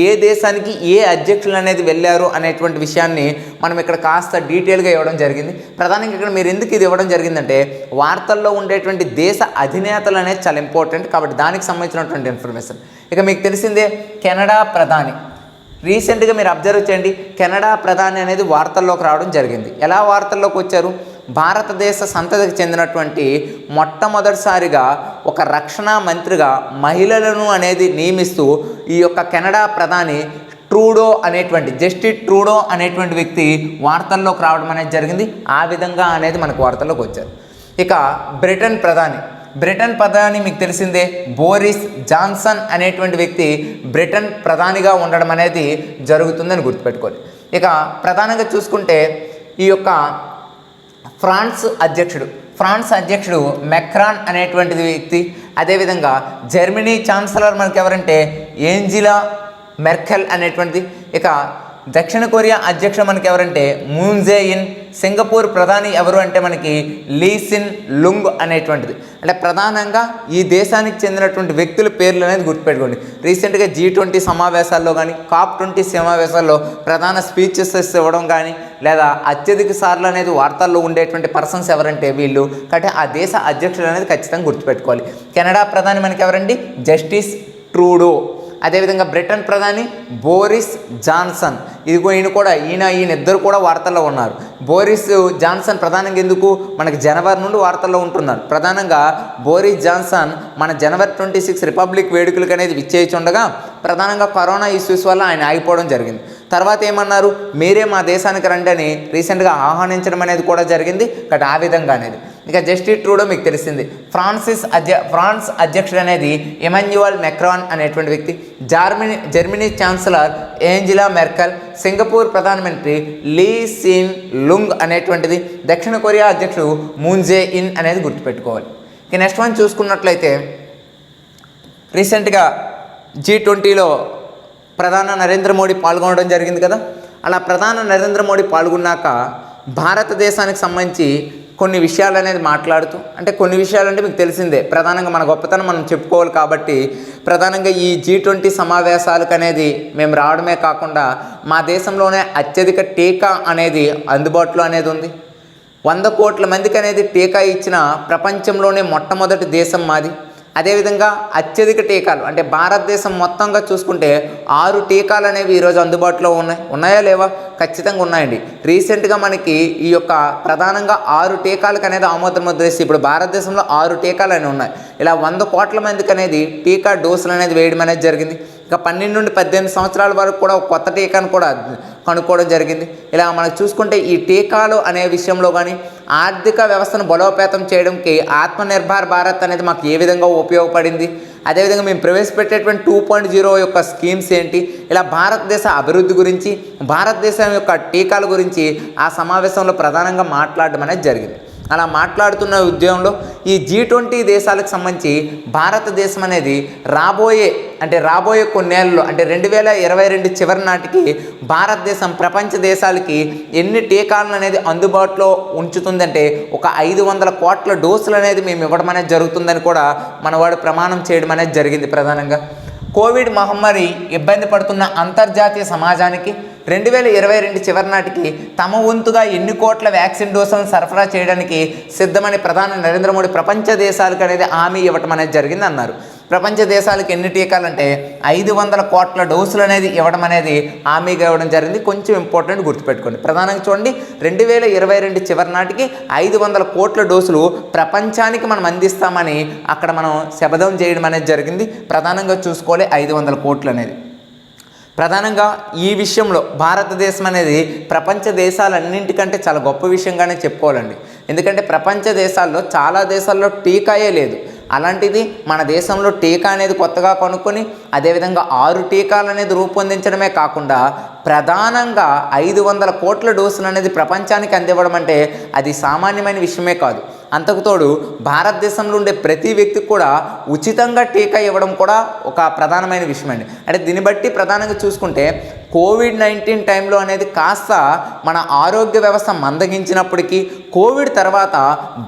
ఏ దేశానికి ఏ అధ్యక్షులు అనేది వెళ్ళారు అనేటువంటి విషయాన్ని మనం ఇక్కడ కాస్త డీటెయిల్గా ఇవ్వడం జరిగింది. ప్రధానంగా ఇక్కడ మీరు ఎందుకు ఇది ఇవ్వడం జరిగిందంటే వార్తల్లో ఉండేటువంటి దేశ అధినేతలు అనేది చాలా ఇంపార్టెంట్, కాబట్టి దానికి సంబంధించినటువంటి ఇన్ఫర్మేషన్. ఇక మీకు తెలిసిందే కెనడా ప్రధాని, రీసెంట్గా మీరు అబ్జర్వ్ చేయండి, కెనడా ప్రధాని అనేది వార్తల్లోకి రావడం జరిగింది. ఎలా వార్తల్లోకి వచ్చారు? భారతదేశ సంతతికి చెందినటువంటి మొట్టమొదటిసారిగా ఒక రక్షణ మంత్రిగా మహిళలను అనేది నియమిస్తూ ఈ యొక్క కెనడా ప్రధాని ట్రూడో అనేటువంటి జస్టిన్ ట్రూడో అనేటువంటి వ్యక్తి వార్తల్లోకి రావడం అనేది జరిగింది. ఆ విధంగా అనేది మనకు వార్తల్లోకి వచ్చారు. ఇక బ్రిటన్ ప్రధాని మీకు తెలిసిందే, బోరిస్ జాన్సన్ అనేటువంటి వ్యక్తి బ్రిటన్ ప్రధానిగా ఉండడం అనేది జరుగుతుందని గుర్తుపెట్టుకోండి. ఇక ప్రధానంగా చూసుకుంటే ఈ యొక్క ఫ్రాన్స్ అధ్యక్షుడు మెక్రాన్ అనేటువంటి వ్యక్తి, అదేవిధంగా జర్మనీ ఛాన్సలర్ మనకి ఎవరంటే ఏంజిలా మెర్కెల్ అనేటువంటిది. ఇక దక్షిణ కొరియా అధ్యక్షుడు మనకి ఎవరంటే మూన్ జే ఇన్. సింగపూర్ ప్రధాని ఎవరు అంటే మనకి లీ సిన్ లుంగ్ అనేటువంటిది. అంటే ప్రధానంగా ఈ దేశానికి చెందినటువంటి వ్యక్తుల పేర్లు అనేది గుర్తుపెట్టుకోండి. రీసెంట్గా G20 సమావేశాల్లో కానీ COP20 సమావేశాల్లో ప్రధాన స్పీచెస్ ఇవ్వడం కానీ లేదా అత్యధిక సార్లు అనేది వార్తల్లో ఉండేటువంటి పర్సన్స్ ఎవరంటే వీళ్ళు. కాబట్టి ఆ దేశ అధ్యక్షుడు అనేది ఖచ్చితంగా గుర్తుపెట్టుకోవాలి. కెనడా ప్రధాని మనకి ఎవరండి? Justin Trudeau. అదేవిధంగా బ్రిటన్ ప్రధాని బోరిస్ జాన్సన్, ఈయన ఇద్దరు కూడా వార్తల్లో ఉన్నారు. బోరిస్ జాన్సన్ ప్రధానంగా ఎందుకు మనకి జనవరి నుండి వార్తల్లో ఉంటున్నారు. ప్రధానంగా బోరిస్ జాన్సన్ మన జనవరి 26 రిపబ్లిక్ వేడుకలకు అనేది విచ్చేయిచుండగా ప్రధానంగా కరోనా ఇష్యూస్ వల్ల ఆయన ఆగిపోవడం జరిగింది. తర్వాత ఏమన్నారు, మీరే మా దేశానికి రండి అని రీసెంట్గా ఆహ్వానించడం అనేది కూడా జరిగింది. కాబట్టి ఆ విధంగా అనేది. ఇక జస్టిన్ ట్రూడో మీకు తెలిసింది. ఫ్రాన్స్ అధ్యక్షుడు అనేది ఎమాన్యుయల్ మెక్రాన్ అనేటువంటి వ్యక్తి. Germany chancellor Angela Merkel. Singapore ప్రధానమంత్రి లీ సిన్ లుంగ్ అనేటువంటిది. దక్షిణ కొరియా అధ్యక్షుడు మూన్ జే ఇన్ అనేది గుర్తుపెట్టుకోవాలి. ఇక నెక్స్ట్ వన్ చూసుకున్నట్లయితే రీసెంట్గా G20లో ప్రధాని నరేంద్ర మోడీ పాల్గొనడం జరిగింది కదా. అలా ప్రధాని నరేంద్ర మోడీ పాల్గొన్నాక భారతదేశానికి సంబంధించి కొన్ని విషయాలు అనేది మాట్లాడుతూ, అంటే కొన్ని విషయాలు అంటే మీకు తెలిసిందే, ప్రధానంగా మన గొప్పతనం మనం చెప్పుకోవాలి. కాబట్టి ప్రధానంగా ఈ G20 సమావేశాలకు అనేది మేము రావడమే కాకుండా మా దేశంలోనే అత్యధిక టీకా అనేది అందుబాటులో అనేది ఉంది. 100 కోట్ల మందికి అనేది టీకా ఇచ్చిన ప్రపంచంలోనే మొట్టమొదటి దేశం మాది. అదేవిధంగా అత్యధిక టీకాలు అంటే భారతదేశం మొత్తంగా చూసుకుంటే 6 టీకాలు అనేవి ఈరోజు అందుబాటులో ఉన్నాయా లేవా? ఖచ్చితంగా ఉన్నాయండి. రీసెంట్గా మనకి ఈ యొక్క ప్రధానంగా 6 టీకాలకు అనేది ఆమోదం ముద్రేసి ఇప్పుడు భారతదేశంలో 6 టీకాలు అనేవి ఉన్నాయి. ఇలా 100 కోట్ల మందికి అనేది టీకా డోసులు అనేది వేయడం అనేది జరిగింది. ఇక 12 నుండి 18 సంవత్సరాల వరకు కూడా ఒక కొత్త టీకాను కూడా కనుక్కోవడం జరిగింది. ఇలా మనం చూసుకుంటే ఈ టీకాలు అనే విషయంలో కానీ ఆర్థిక వ్యవస్థను బలోపేతం చేయడంకి ఆత్మనిర్భర్ భారత్ అనేది మాకు ఏ విధంగా ఉపయోగపడింది, అదేవిధంగా మేము ప్రవేశపెట్టేటువంటి 2.0 యొక్క స్కీమ్స్ ఏంటి, ఇలా భారతదేశ అభివృద్ధి గురించి, భారతదేశం యొక్క టీకాల గురించి ఆ సమావేశంలో ప్రధానంగా మాట్లాడడం అనేది జరిగింది. అలా మాట్లాడుతున్న ఉద్యమంలో ఈ G20 దేశాలకు సంబంధించి భారతదేశం అనేది రాబోయే కొన్నేళ్లలో అంటే 2022 చివరి నాటికి భారతదేశం ప్రపంచ దేశాలకి ఎన్ని టీకాలను అనేది అందుబాటులో ఉంచుతుందంటే ఒక 500 కోట్ల డోసులు అనేది మేము ఇవ్వడం అనేది జరుగుతుందని కూడా మనవాడు ప్రమాణం చేయడం అనేది జరిగింది. ప్రధానంగా కోవిడ్ మహమ్మారి ఇబ్బంది పడుతున్న అంతర్జాతీయ సమాజానికి 2022 చివరి నాటికి తమ వంతుగా ఎన్ని కోట్ల వ్యాక్సిన్ డోసులను సరఫరా చేయడానికి సిద్ధమని ప్రధాని నరేంద్ర మోడీ ప్రపంచ దేశాలకు అనేది హామీ ఇవ్వటం అనేది జరిగింది అన్నారు. ప్రపంచ దేశాలకు ఎన్ని టీకాలంటే 500 కోట్ల డోసులు అనేది ఇవ్వడం అనేది హామీగా ఇవ్వడం జరిగింది. కొంచెం ఇంపార్టెంట్ గుర్తుపెట్టుకోండి. ప్రధానంగా చూడండి 2022 చివరి నాటికి 500 కోట్ల డోసులు ప్రపంచానికి మనం అందిస్తామని అక్కడ మనం శపథం చేయడం అనేది జరిగింది. ప్రధానంగా చూసుకోవాలి 500 కోట్లు అనేది. ప్రధానంగా ఈ విషయంలో భారతదేశం అనేది ప్రపంచ దేశాలన్నింటికంటే చాలా గొప్ప విషయంగానే చెప్పుకోవాలండి. ఎందుకంటే ప్రపంచ దేశాల్లో చాలా దేశాల్లో టీకాయే లేదు. అలాంటిది మన దేశంలో టీకా అనేది కొత్తగా కొనుక్కొని అదేవిధంగా 6 టీకాలు అనేది రూపొందించడమే కాకుండా ప్రధానంగా 500 కోట్ల డోసులు అనేది ప్రపంచానికి అందివ్వడం అంటే అది సామాన్యమైన విషయమే కాదు. అంతకు తోడు భారతదేశంలో ఉండే ప్రతి వ్యక్తికి కూడా ఉచితంగా టీకా ఇవ్వడం కూడా ఒక ప్రధానమైన విషయం అండి. అంటే దీన్ని బట్టి ప్రధానంగా చూసుకుంటే కోవిడ్-19 టైంలో అనేది కాస్త మన ఆరోగ్య వ్యవస్థ మందగించినప్పటికీ కోవిడ్ తర్వాత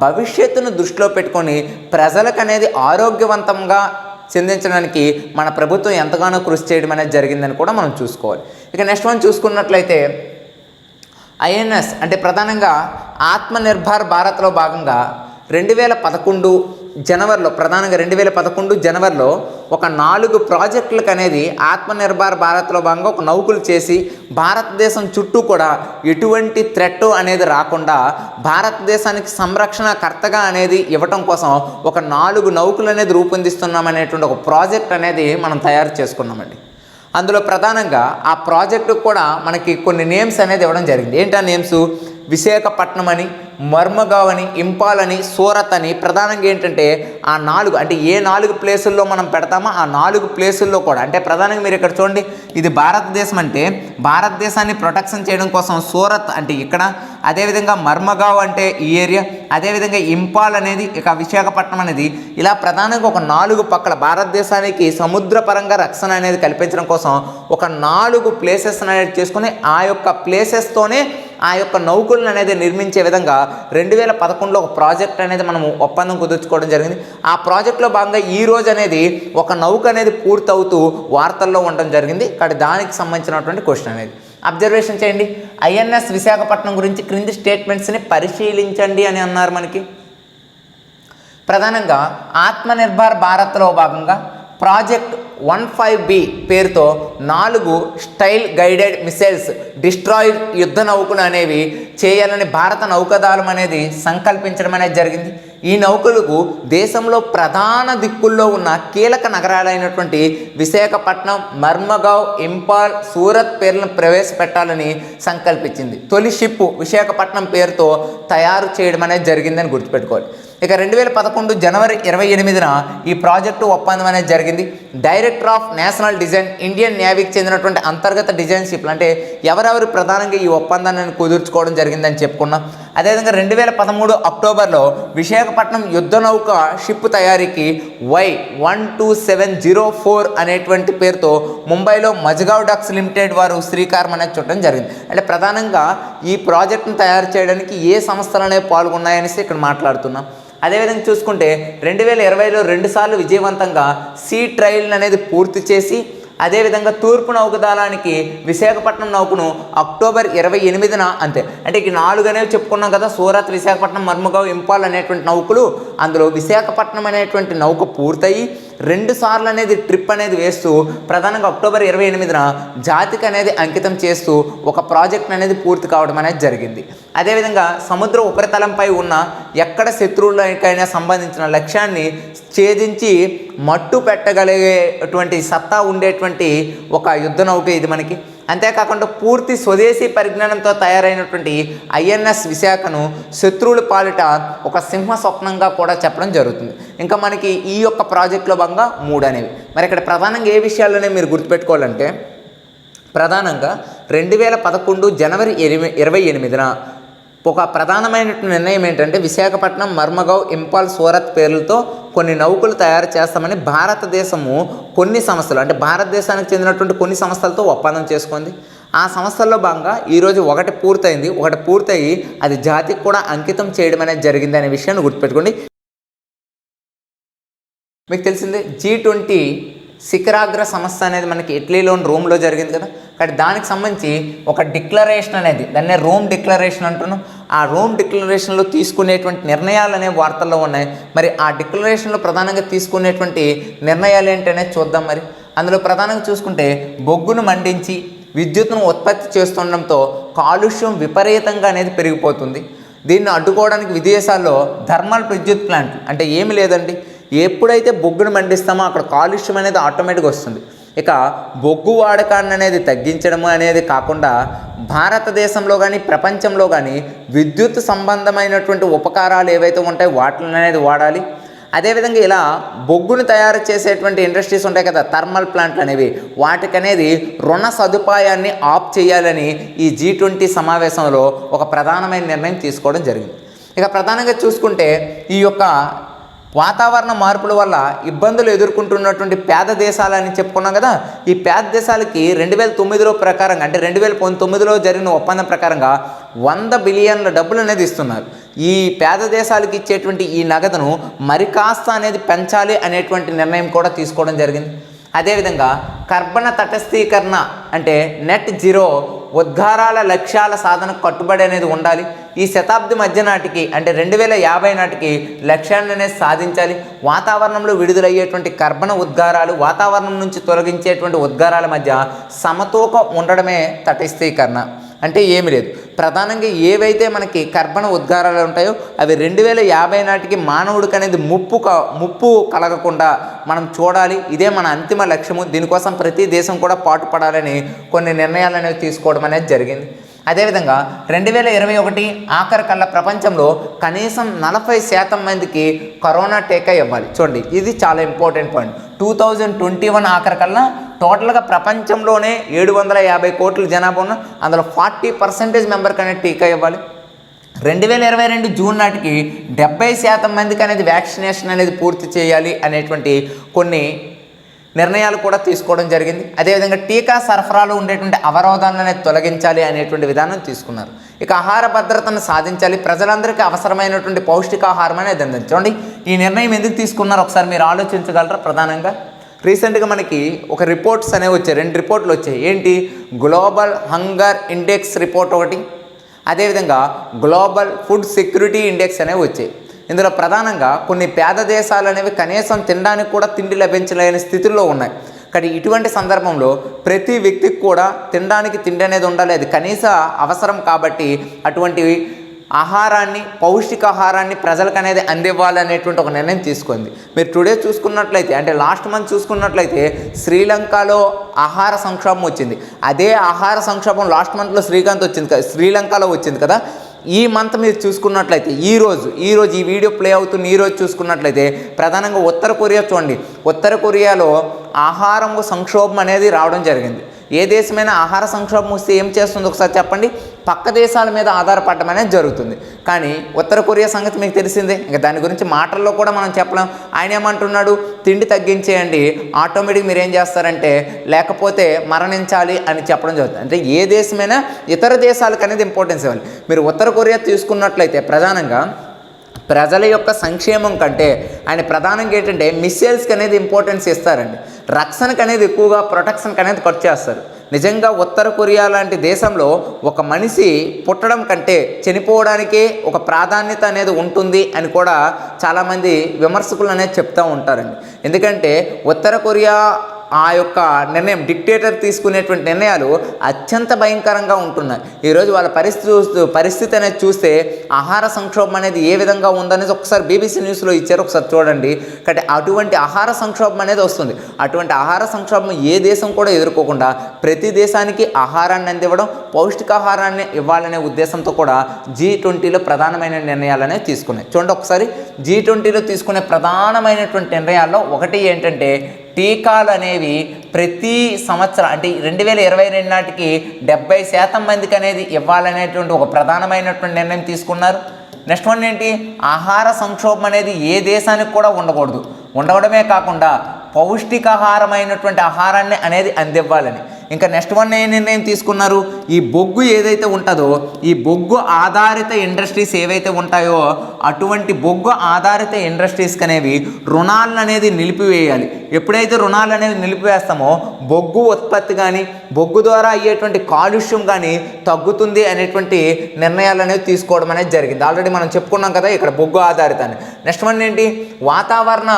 భవిష్యత్తును దృష్టిలో పెట్టుకొని ప్రజలకు అనేది ఆరోగ్యవంతంగా చెందించడానికి మన ప్రభుత్వం ఎంతగానో కృషి చేయడం అనేది జరిగిందని కూడా మనం చూసుకోవాలి. ఇక నెక్స్ట్ వన్ చూసుకున్నట్లయితే INS అంటే ప్రధానంగా ఆత్మనిర్భర్ భారత్లో భాగంగా 2011 జనవరిలో ప్రధానంగా 2011 జనవరిలో ఒక 4 ప్రాజెక్టులకు అనేది ఆత్మనిర్భర్ భారత్లో భాగంగా ఒక నౌకలు చేసి భారతదేశం చుట్టూ కూడా ఎటువంటి థ్రెట్ అనేది రాకుండా భారతదేశానికి సంరక్షణకర్తగా అనేది ఇవ్వటం కోసం ఒక 4 నౌకలు అనేది రూపొందిస్తున్నామనేటువంటి ఒక ప్రాజెక్ట్ అనేది మనం తయారు చేసుకున్నామండి. అందులో ప్రధానంగా ఆ ప్రాజెక్టుకు కూడా మనకి కొన్ని నేమ్స్ అనేది ఇవ్వడం జరిగింది. ఏంటి ఆ నేమ్స్? విశాఖపట్నం అని, మర్మగావ్ అని, ఇంపాల్ అని, సూరత్ అని. ప్రధానంగా ఏంటంటే ఆ 4 అంటే ఏ 4 ప్లేసుల్లో మనం పెడతామో ఆ 4 ప్లేసుల్లో కూడా అంటే ప్రధానంగా మీరు ఇక్కడ చూడండి ఇది భారతదేశం అంటే భారతదేశాన్ని ప్రొటెక్షన్ చేయడం కోసం సూరత్ అంటే ఇక్కడ, అదేవిధంగా మర్మగావ్ అంటే ఈ ఏరియా, అదేవిధంగా ఇంపాల్ అనేది ఇక విశాఖపట్నం అనేది ఇలా ప్రధానంగా ఒక 4 పక్కల భారతదేశానికి సముద్రపరంగా రక్షణ అనేది కల్పించడం కోసం ఒక 4 ప్లేసెస్ అనేది చేసుకుని ఆ యొక్క ప్లేసెస్తోనే ఆ యొక్క నౌకలను అనేది నిర్మించే విధంగా 2011లో ఒక ప్రాజెక్ట్ అనేది మనం ఒప్పందం కుదుర్చుకోవడం జరిగింది. ఆ ప్రాజెక్టులో భాగంగా ఈ రోజు అనేది ఒక నౌక అనేది పూర్తవుతూ వార్తల్లో ఉండడం జరిగింది. ఇక్కడ దానికి సంబంధించినటువంటి క్వశ్చన్ అనేది అబ్జర్వేషన్ చేయండి. INS విశాఖపట్నం గురించి క్రింది స్టేట్మెంట్స్ని పరిశీలించండి అని అన్నారు మనకి. ప్రధానంగా ఆత్మనిర్భర్ భారత్లో భాగంగా ప్రాజెక్ట్ 15B పేరుతో 4 స్టైల్ గైడెడ్ మిసైల్స్ డిస్ట్రాయిడ్ యుద్ధ నౌకలు అనేవి చేయాలని భారత నౌకాదళం అనేది సంకల్పించడం అనేది జరిగింది. ఈ నౌకలకు దేశంలో ప్రధాన దిక్కుల్లో ఉన్న కీలక నగరాలైనటువంటి విశాఖపట్నం, మర్మగావ్, ఇంపాల్, సూరత్ పేర్లను ప్రవేశపెట్టాలని సంకల్పించింది. తొలి షిప్ విశాఖపట్నం పేరుతో తయారు చేయడం అనేది జరిగిందని గుర్తుపెట్టుకోవాలి. ఇక 2011 జనవరి 28న ఈ ప్రాజెక్టు ఒప్పందం అనేది జరిగింది. Director of national design Indian నేవీకి చెందినటువంటి అంతర్గత డిజైన్ షిప్లు అంటే ఎవరెవరు ప్రధానంగా ఈ ఒప్పందాన్ని కుదుర్చుకోవడం జరిగిందని చెప్పుకున్నాం. అదేవిధంగా 2013 అక్టోబర్లో విశాఖపట్నం యుద్ధ నౌక షిప్ తయారీకి Y12704 అనేటువంటి పేరుతో ముంబైలో మజగావ్ డక్స్ లిమిటెడ్ వారు శ్రీకారం అనేది చుట్టడం జరిగింది. అంటే ప్రధానంగా ఈ ప్రాజెక్టును తయారు చేయడానికి ఏ సంస్థలు అనేవి పాల్గొన్నాయనేసి ఇక్కడ మాట్లాడుతున్నాం. అదేవిధంగా చూసుకుంటే 2020లో 2 సార్లు విజయవంతంగా సీ ట్రయల్ అనేది పూర్తి చేసి అదేవిధంగా తూర్పు నౌకాదళానికి విశాఖపట్నం నౌకను అక్టోబర్ 28న అంతే అంటే ఈ 4 అనేవి చెప్పుకున్నాం కదా, సూరత్, విశాఖపట్నం, మర్మగావ్, ఇంపాల్ అనేటువంటి నౌకలు. అందులో విశాఖపట్నం అనేటువంటి నౌక పూర్తయి 2 సార్లు అనేది ట్రిప్ అనేది వేస్తూ ప్రధానంగా అక్టోబర్ 28న జాతికి అనేది అంకితం చేస్తూ ఒక ప్రాజెక్ట్ అనేది పూర్తి కావడం అనేది జరిగింది. అదేవిధంగా సముద్ర ఉపరితలంపై ఉన్న ఎక్కడ శత్రువులకైనా సంబంధించిన లక్ష్యాన్ని ఛేదించి మట్టు పెట్టగలిగేటువంటి సత్తా ఉండేటువంటి ఒక యుద్ధ నౌక ఇది మనకి. అంతేకాకుండా పూర్తి స్వదేశీ పరిజ్ఞానంతో తయారైనటువంటి ఐఎన్ఎస్ విశాఖను శత్రువుల పాలిట ఒక సింహ స్వప్నంగా కూడా చెప్పడం జరుగుతుంది. ఇంకా మనకి ఈ యొక్క ప్రాజెక్టులో భాగంగా 3 అనేవి. మరి ఇక్కడ ప్రధానంగా ఏ విషయాలనే మీరు గుర్తుపెట్టుకోవాలంటే, ప్రధానంగా 2011 జనవరి 28న ఒక ప్రధానమైన నిర్ణయం ఏంటంటే, విశాఖపట్నం, మర్మగావ్, ఇంపాల్, సూరత్ పేర్లతో కొన్ని నౌకలు తయారు చేస్తామని భారతదేశము కొన్ని సంస్థలు, అంటే భారతదేశానికి చెందినటువంటి కొన్ని సంస్థలతో ఒప్పందం చేసుకుంది. ఆ సంస్థల్లో భాగంగా ఈరోజు ఒకటి పూర్తయింది. ఒకటి పూర్తయి అది జాతికి కూడా అంకితం చేయడం అనేది జరిగింది అనే విషయాన్ని గుర్తుపెట్టుకోండి. మీకు తెలిసిందే G20 శిఖరాగ్ర సంస్థ అనేది మనకి ఇటలీలోని రోమ్లో జరిగింది కదా. కానీ దానికి సంబంధించి ఒక డిక్లరేషన్ అనేది, దాన్నే రోమ్ డిక్లరేషన్ అంటున్నాం. ఆ రోమ్ డిక్లరేషన్లో తీసుకునేటువంటి నిర్ణయాలు అనేవి వార్తల్లో ఉన్నాయి. మరి ఆ డిక్లరేషన్లో ప్రధానంగా తీసుకునేటువంటి నిర్ణయాలు ఏంటనేది చూద్దాం. మరి అందులో ప్రధానంగా చూసుకుంటే, బొగ్గును మండించి విద్యుత్తును ఉత్పత్తి చేస్తుండడంతో కాలుష్యం విపరీతంగా అనేది పెరిగిపోతుంది. దీన్ని అడ్డుకోవడానికి విదేశాల్లో థర్మల్ విద్యుత్ ప్లాంట్, అంటే ఏమి లేదండి, ఎప్పుడైతే బొగ్గును మండిస్తామో అక్కడ కాలుష్యం అనేది ఆటోమేటిక్గా వస్తుంది. ఇక బొగ్గు వాడకాన్ని అనేది తగ్గించడం అనేది కాకుండా భారతదేశంలో కానీ ప్రపంచంలో కానీ విద్యుత్ సంబంధమైనటువంటి ఉపకారాలు ఏవైతే ఉంటాయో వాటిని అనేది వాడాలి. అదేవిధంగా ఇలా బొగ్గును తయారు చేసేటువంటి ఇండస్ట్రీస్ ఉంటాయి కదా, థర్మల్ ప్లాంట్లు అనేవి, వాటికనేది రుణ సదుపాయాన్ని ఆఫ్ చేయాలని ఈ G20 సమావేశంలో ఒక ప్రధానమైన నిర్ణయం తీసుకోవడం జరిగింది. ఇక ప్రధానంగా చూసుకుంటే, ఈ యొక్క వాతావరణ మార్పుల వల్ల ఇబ్బందులు ఎదుర్కొంటున్నటువంటి పేద దేశాలని చెప్పుకున్నాం కదా. ఈ పేద దేశాలకి 2009లో ప్రకారంగా, అంటే 2019లో జరిగిన ఒప్పందం ప్రకారంగా 100 బిలియన్ల డబ్బులు అనేది ఇస్తున్నారు. ఈ పేద దేశాలకు ఇచ్చేటువంటి ఈ నగదును మరి కాస్త అనేది పెంచాలి అనేటువంటి నిర్ణయం కూడా తీసుకోవడం జరిగింది. అదేవిధంగా కర్బన తటస్థీకరణ, అంటే నెట్ జీరో ఉద్గారాల లక్ష్యాల సాధనకు కట్టుబడి అనేది ఉండాలి. ఈ శతాబ్ది మధ్య నాటికి, అంటే 2050 నాటికి లక్ష్యాన్ని అనేది సాధించాలి. వాతావరణంలో విడుదలయ్యేటువంటి కర్బన ఉద్గారాలు, వాతావరణం నుంచి తొలగించేటువంటి ఉద్గారాల మధ్య సమతూకం ఉండడమే తటస్థీకరణ. అంటే ఏమి లేదు, ప్రధానంగా ఏవైతే మనకి కర్బన ఉద్గారాలు ఉంటాయో అవి 2050 నాటికి మానవుడికి అనేది ముప్పు కలగకుండా మనం చూడాలి. ఇదే మన అంతిమ లక్ష్యము. దీనికోసం ప్రతి దేశం కూడా పాటుపడాలని కొన్ని నిర్ణయాలు అనేవి తీసుకోవడం అనేది జరిగింది. అదేవిధంగా 2021 ఆఖరి కల్లా ప్రపంచంలో కనీసం 40% మందికి కరోనా టీకా ఇవ్వాలి. చూడండి, ఇది చాలా ఇంపార్టెంట్ పాయింట్. 2021 ఆఖరి కల్లా టోటల్గా ప్రపంచంలోనే 750 కోట్ల జనాభా ఉన్న అందులో 40% మెంబర్కి అనేది టీకా ఇవ్వాలి. 2022 జూన్ నాటికి 70% మందికి అనేది వ్యాక్సినేషన్ అనేది పూర్తి చేయాలి అనేటువంటి కొన్ని నిర్ణయాలు కూడా తీసుకోవడం జరిగింది. అదేవిధంగా టీకా సరఫరాలో ఉండేటువంటి అవరోధాలను అనేది తొలగించాలి అనేటువంటి విధానం తీసుకున్నారు. ఇక ఆహార భద్రతను సాధించాలి, ప్రజలందరికీ అవసరమైనటువంటి పౌష్టికాహారం అనేది అందించండి. ఈ నిర్ణయం ఎందుకు తీసుకున్నారో ఒకసారి మీరు ఆలోచించగలరా? ప్రధానంగా రీసెంట్గా మనకి ఒక రిపోర్ట్స్ అనేవి వచ్చాయి, 2 రిపోర్ట్లు వచ్చాయి. ఏంటి? గ్లోబల్ హంగర్ ఇండెక్స్ రిపోర్ట్ ఒకటి, అదేవిధంగా గ్లోబల్ ఫుడ్ సెక్యూరిటీ ఇండెక్స్ అనేవి వచ్చాయి. ఇందులో ప్రధానంగా కొన్ని పేద దేశాలు అనేవి కనీసం తినడానికి కూడా తిండి లభించలేని స్థితిలో ఉన్నాయి. కానీ ఇటువంటి సందర్భంలో ప్రతి వ్యక్తికి కూడా తినడానికి తిండి అనేది ఉండాలి, అది కనీస అవసరం. కాబట్టి అటువంటి ఆహారాన్ని, పౌష్టికాహారాన్ని ప్రజలకు అనేది అందివ్వాలనేటువంటి ఒక నిర్ణయం తీసుకుంది. మీరు టుడే చూసుకున్నట్లయితే, అంటే లాస్ట్ మంత్ చూసుకున్నట్లయితే శ్రీలంకలో ఆహార సంక్షోభం వచ్చింది. అదే ఆహార సంక్షోభం లాస్ట్ మంత్లో శ్రీలంకలో వచ్చింది కదా. ఈ మంత్ మీరు చూసుకున్నట్లయితే ఈరోజు ఈ వీడియో ప్లే అవుతున్న ఈరోజు చూసుకున్నట్లయితే ప్రధానంగా ఉత్తర కొరియా చూడండి, ఉత్తర కొరియాలో ఆహారం సంక్షోభం అనేది రావడం జరిగింది. ఏ దేశమైనా ఆహార సంక్షోభం వస్తే ఏం చేస్తుంది ఒకసారి చెప్పండి? పక్క దేశాల మీద ఆధారపడడం అనేది జరుగుతుంది. కానీ ఉత్తర కొరియా సంగతి మీకు తెలిసిందే, ఇంకా దాని గురించి మాటల్లో కూడా మనం చెప్పలేం. ఆయన ఏమంటున్నాడు? తిండి తగ్గించేయండి, ఆటోమేటిక్ మీరు ఏం చేస్తారంటే లేకపోతే మరణించాలి అని చెప్పడం జరుగుతుంది. అంటే ఏ దేశమైనా ఇతర దేశాలకు అనేది ఇంపార్టెన్స్ ఇవ్వాలి. మీరు ఉత్తర కొరియా తీసుకున్నట్లయితే ప్రధానంగా ప్రజల యొక్క సంక్షేమం కంటే ఆయన ప్రధానంగా ఏంటంటే మిస్సైల్స్కి అనేది ఇంపార్టెన్స్ ఇస్తారండి. రక్షణకు అనేది ఎక్కువగా, ప్రొటెక్షన్కి అనేది ఖర్చు చేస్తారు. నిజంగా ఉత్తర కొరియా లాంటి దేశంలో ఒక మనిషి పుట్టడం కంటే చనిపోవడానికే ఒక ప్రాధాన్యత అనేది ఉంటుంది అని కూడా చాలామంది విమర్శకులు అనేది చెప్తూ ఉంటారండి. ఎందుకంటే ఉత్తర కొరియా ఆ యొక్క నిర్ణయం డిక్టేటర్ తీసుకునేటువంటి నిర్ణయాలు అత్యంత భయంకరంగా ఉంటున్నాయి. ఈరోజు వాళ్ళ పరిస్థితి అనేది చూస్తే ఆహార సంక్షోభం అనేది ఏ విధంగా ఉందనేది ఒకసారి BBC న్యూస్లో ఇచ్చారు, ఒకసారి చూడండి. కాబట్టి అటువంటి ఆహార సంక్షోభం అనేది వస్తుంది. అటువంటి ఆహార సంక్షోభం ఏ దేశం కూడా ఎదుర్కోకుండా ప్రతి దేశానికి ఆహారాన్ని అందివ్వడం, పౌష్టికాహారాన్ని ఇవ్వాలనే ఉద్దేశంతో కూడా G20లో ప్రధానమైన నిర్ణయాలు అనేవి తీసుకున్నాయి. చూడండి ఒకసారి G20లో తీసుకునే ప్రధానమైనటువంటి నిర్ణయాల్లో ఒకటి ఏంటంటే టీకాలు అనేవి ప్రతి సంవత్సరం అంటే 2022 నాటికి 70% మందికి అనేది ఇవ్వాలనేటువంటి ఒక ప్రధానమైనటువంటి నిర్ణయం తీసుకున్నారు. నెక్స్ట్ వన్ ఏంటి, ఆహార సంక్షోభం అనేది ఏ దేశానికి కూడా ఉండకూడదు. ఉండడమే కాకుండా పౌష్టికాహారమైనటువంటి ఆహారాన్ని అనేది అందివ్వాలని. ఇంకా నెక్స్ట్ వన్ ఏ నిర్ణయం తీసుకున్నారు, ఈ బొగ్గు ఏదైతే ఉంటుందో ఈ బొగ్గు ఆధారిత ఇండస్ట్రీస్ ఏవైతే ఉంటాయో అటువంటి బొగ్గు ఆధారిత ఇండస్ట్రీస్కి అనేవి రుణాలను అనేది నిలిపివేయాలి. ఎప్పుడైతే రుణాలు అనేవి నిలిపివేస్తామో బొగ్గు ఉత్పత్తి కానీ బొగ్గు ద్వారా అయ్యేటువంటి కాలుష్యం కానీ తగ్గుతుంది అనేటువంటి నిర్ణయాలు అనేవి తీసుకోవడం అనేది జరిగింది. ఆల్రెడీ మనం చెప్పుకున్నాం కదా ఇక్కడ బొగ్గు ఆధారితాన్ని. నెక్స్ట్ వన్ ఏంటి, వాతావరణ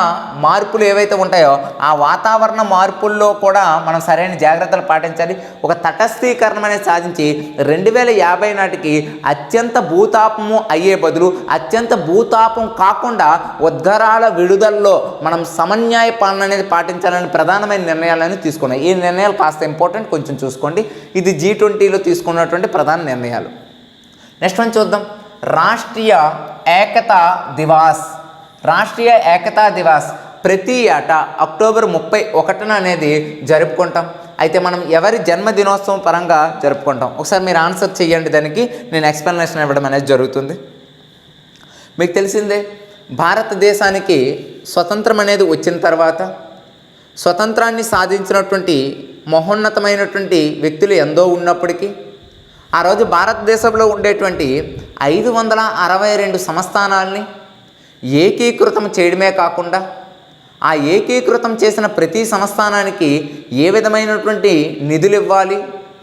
మార్పులు ఏవైతే ఉంటాయో ఆ వాతావరణ మార్పుల్లో కూడా మనం సరైన జాగ్రత్తలు పాటించాలి. ఒక తటస్థీకరణం అనేది సాధించి 2050 నాటికి అత్యంత భూతాపము అయ్యే బదులు అత్యంత భూతాపం కాకుండా ఉద్గారాల విడుదలలో మనం సమన్యాయ పాలన అనేది పాటించాలని ప్రధానమైన నిర్ణయాలను తీసుకున్నాయి. ఈ నిర్ణయాలు కాస్త ఇంపార్టెంట్, కొంచెం చూసుకోండి. ఇది G20లో తీసుకున్నటువంటి ప్రధాన నిర్ణయాలు. నెక్స్ట్ వన్ చూద్దాం, రాష్ట్రీయ ఏకతా దివాస్. రాష్ట్రీయ ఏకతా దివాస్ ప్రతి ఏటా అక్టోబర్ 31న అనేది జరుపుకుంటాం. అయితే మనం ఎవరి జన్మదినోత్సవం పరంగా జరుపుకుంటాం? ఒకసారి మీరు ఆన్సర్ చేయండి, దానికి నేను ఎక్స్ప్లెనేషన్ ఇవ్వడం అనేది జరుగుతుంది. మీకు తెలిసిందే భారతదేశానికి స్వతంత్రం అనేది వచ్చిన తర్వాత స్వతంత్రాన్ని సాధించినటువంటి మహోన్నతమైనటువంటి వ్యక్తులు ఎంతో ఉన్నప్పటికీ ఆ రోజు భారతదేశంలో ఉండేటువంటి 562 సంస్థానాల్ని ఏకీకృతం చేయడమే కాకుండా ఆ ఏకీకృతం చేసిన ప్రతి సంస్థానానికి ఏ విధమైనటువంటి నిధులు ఇవ్వాలి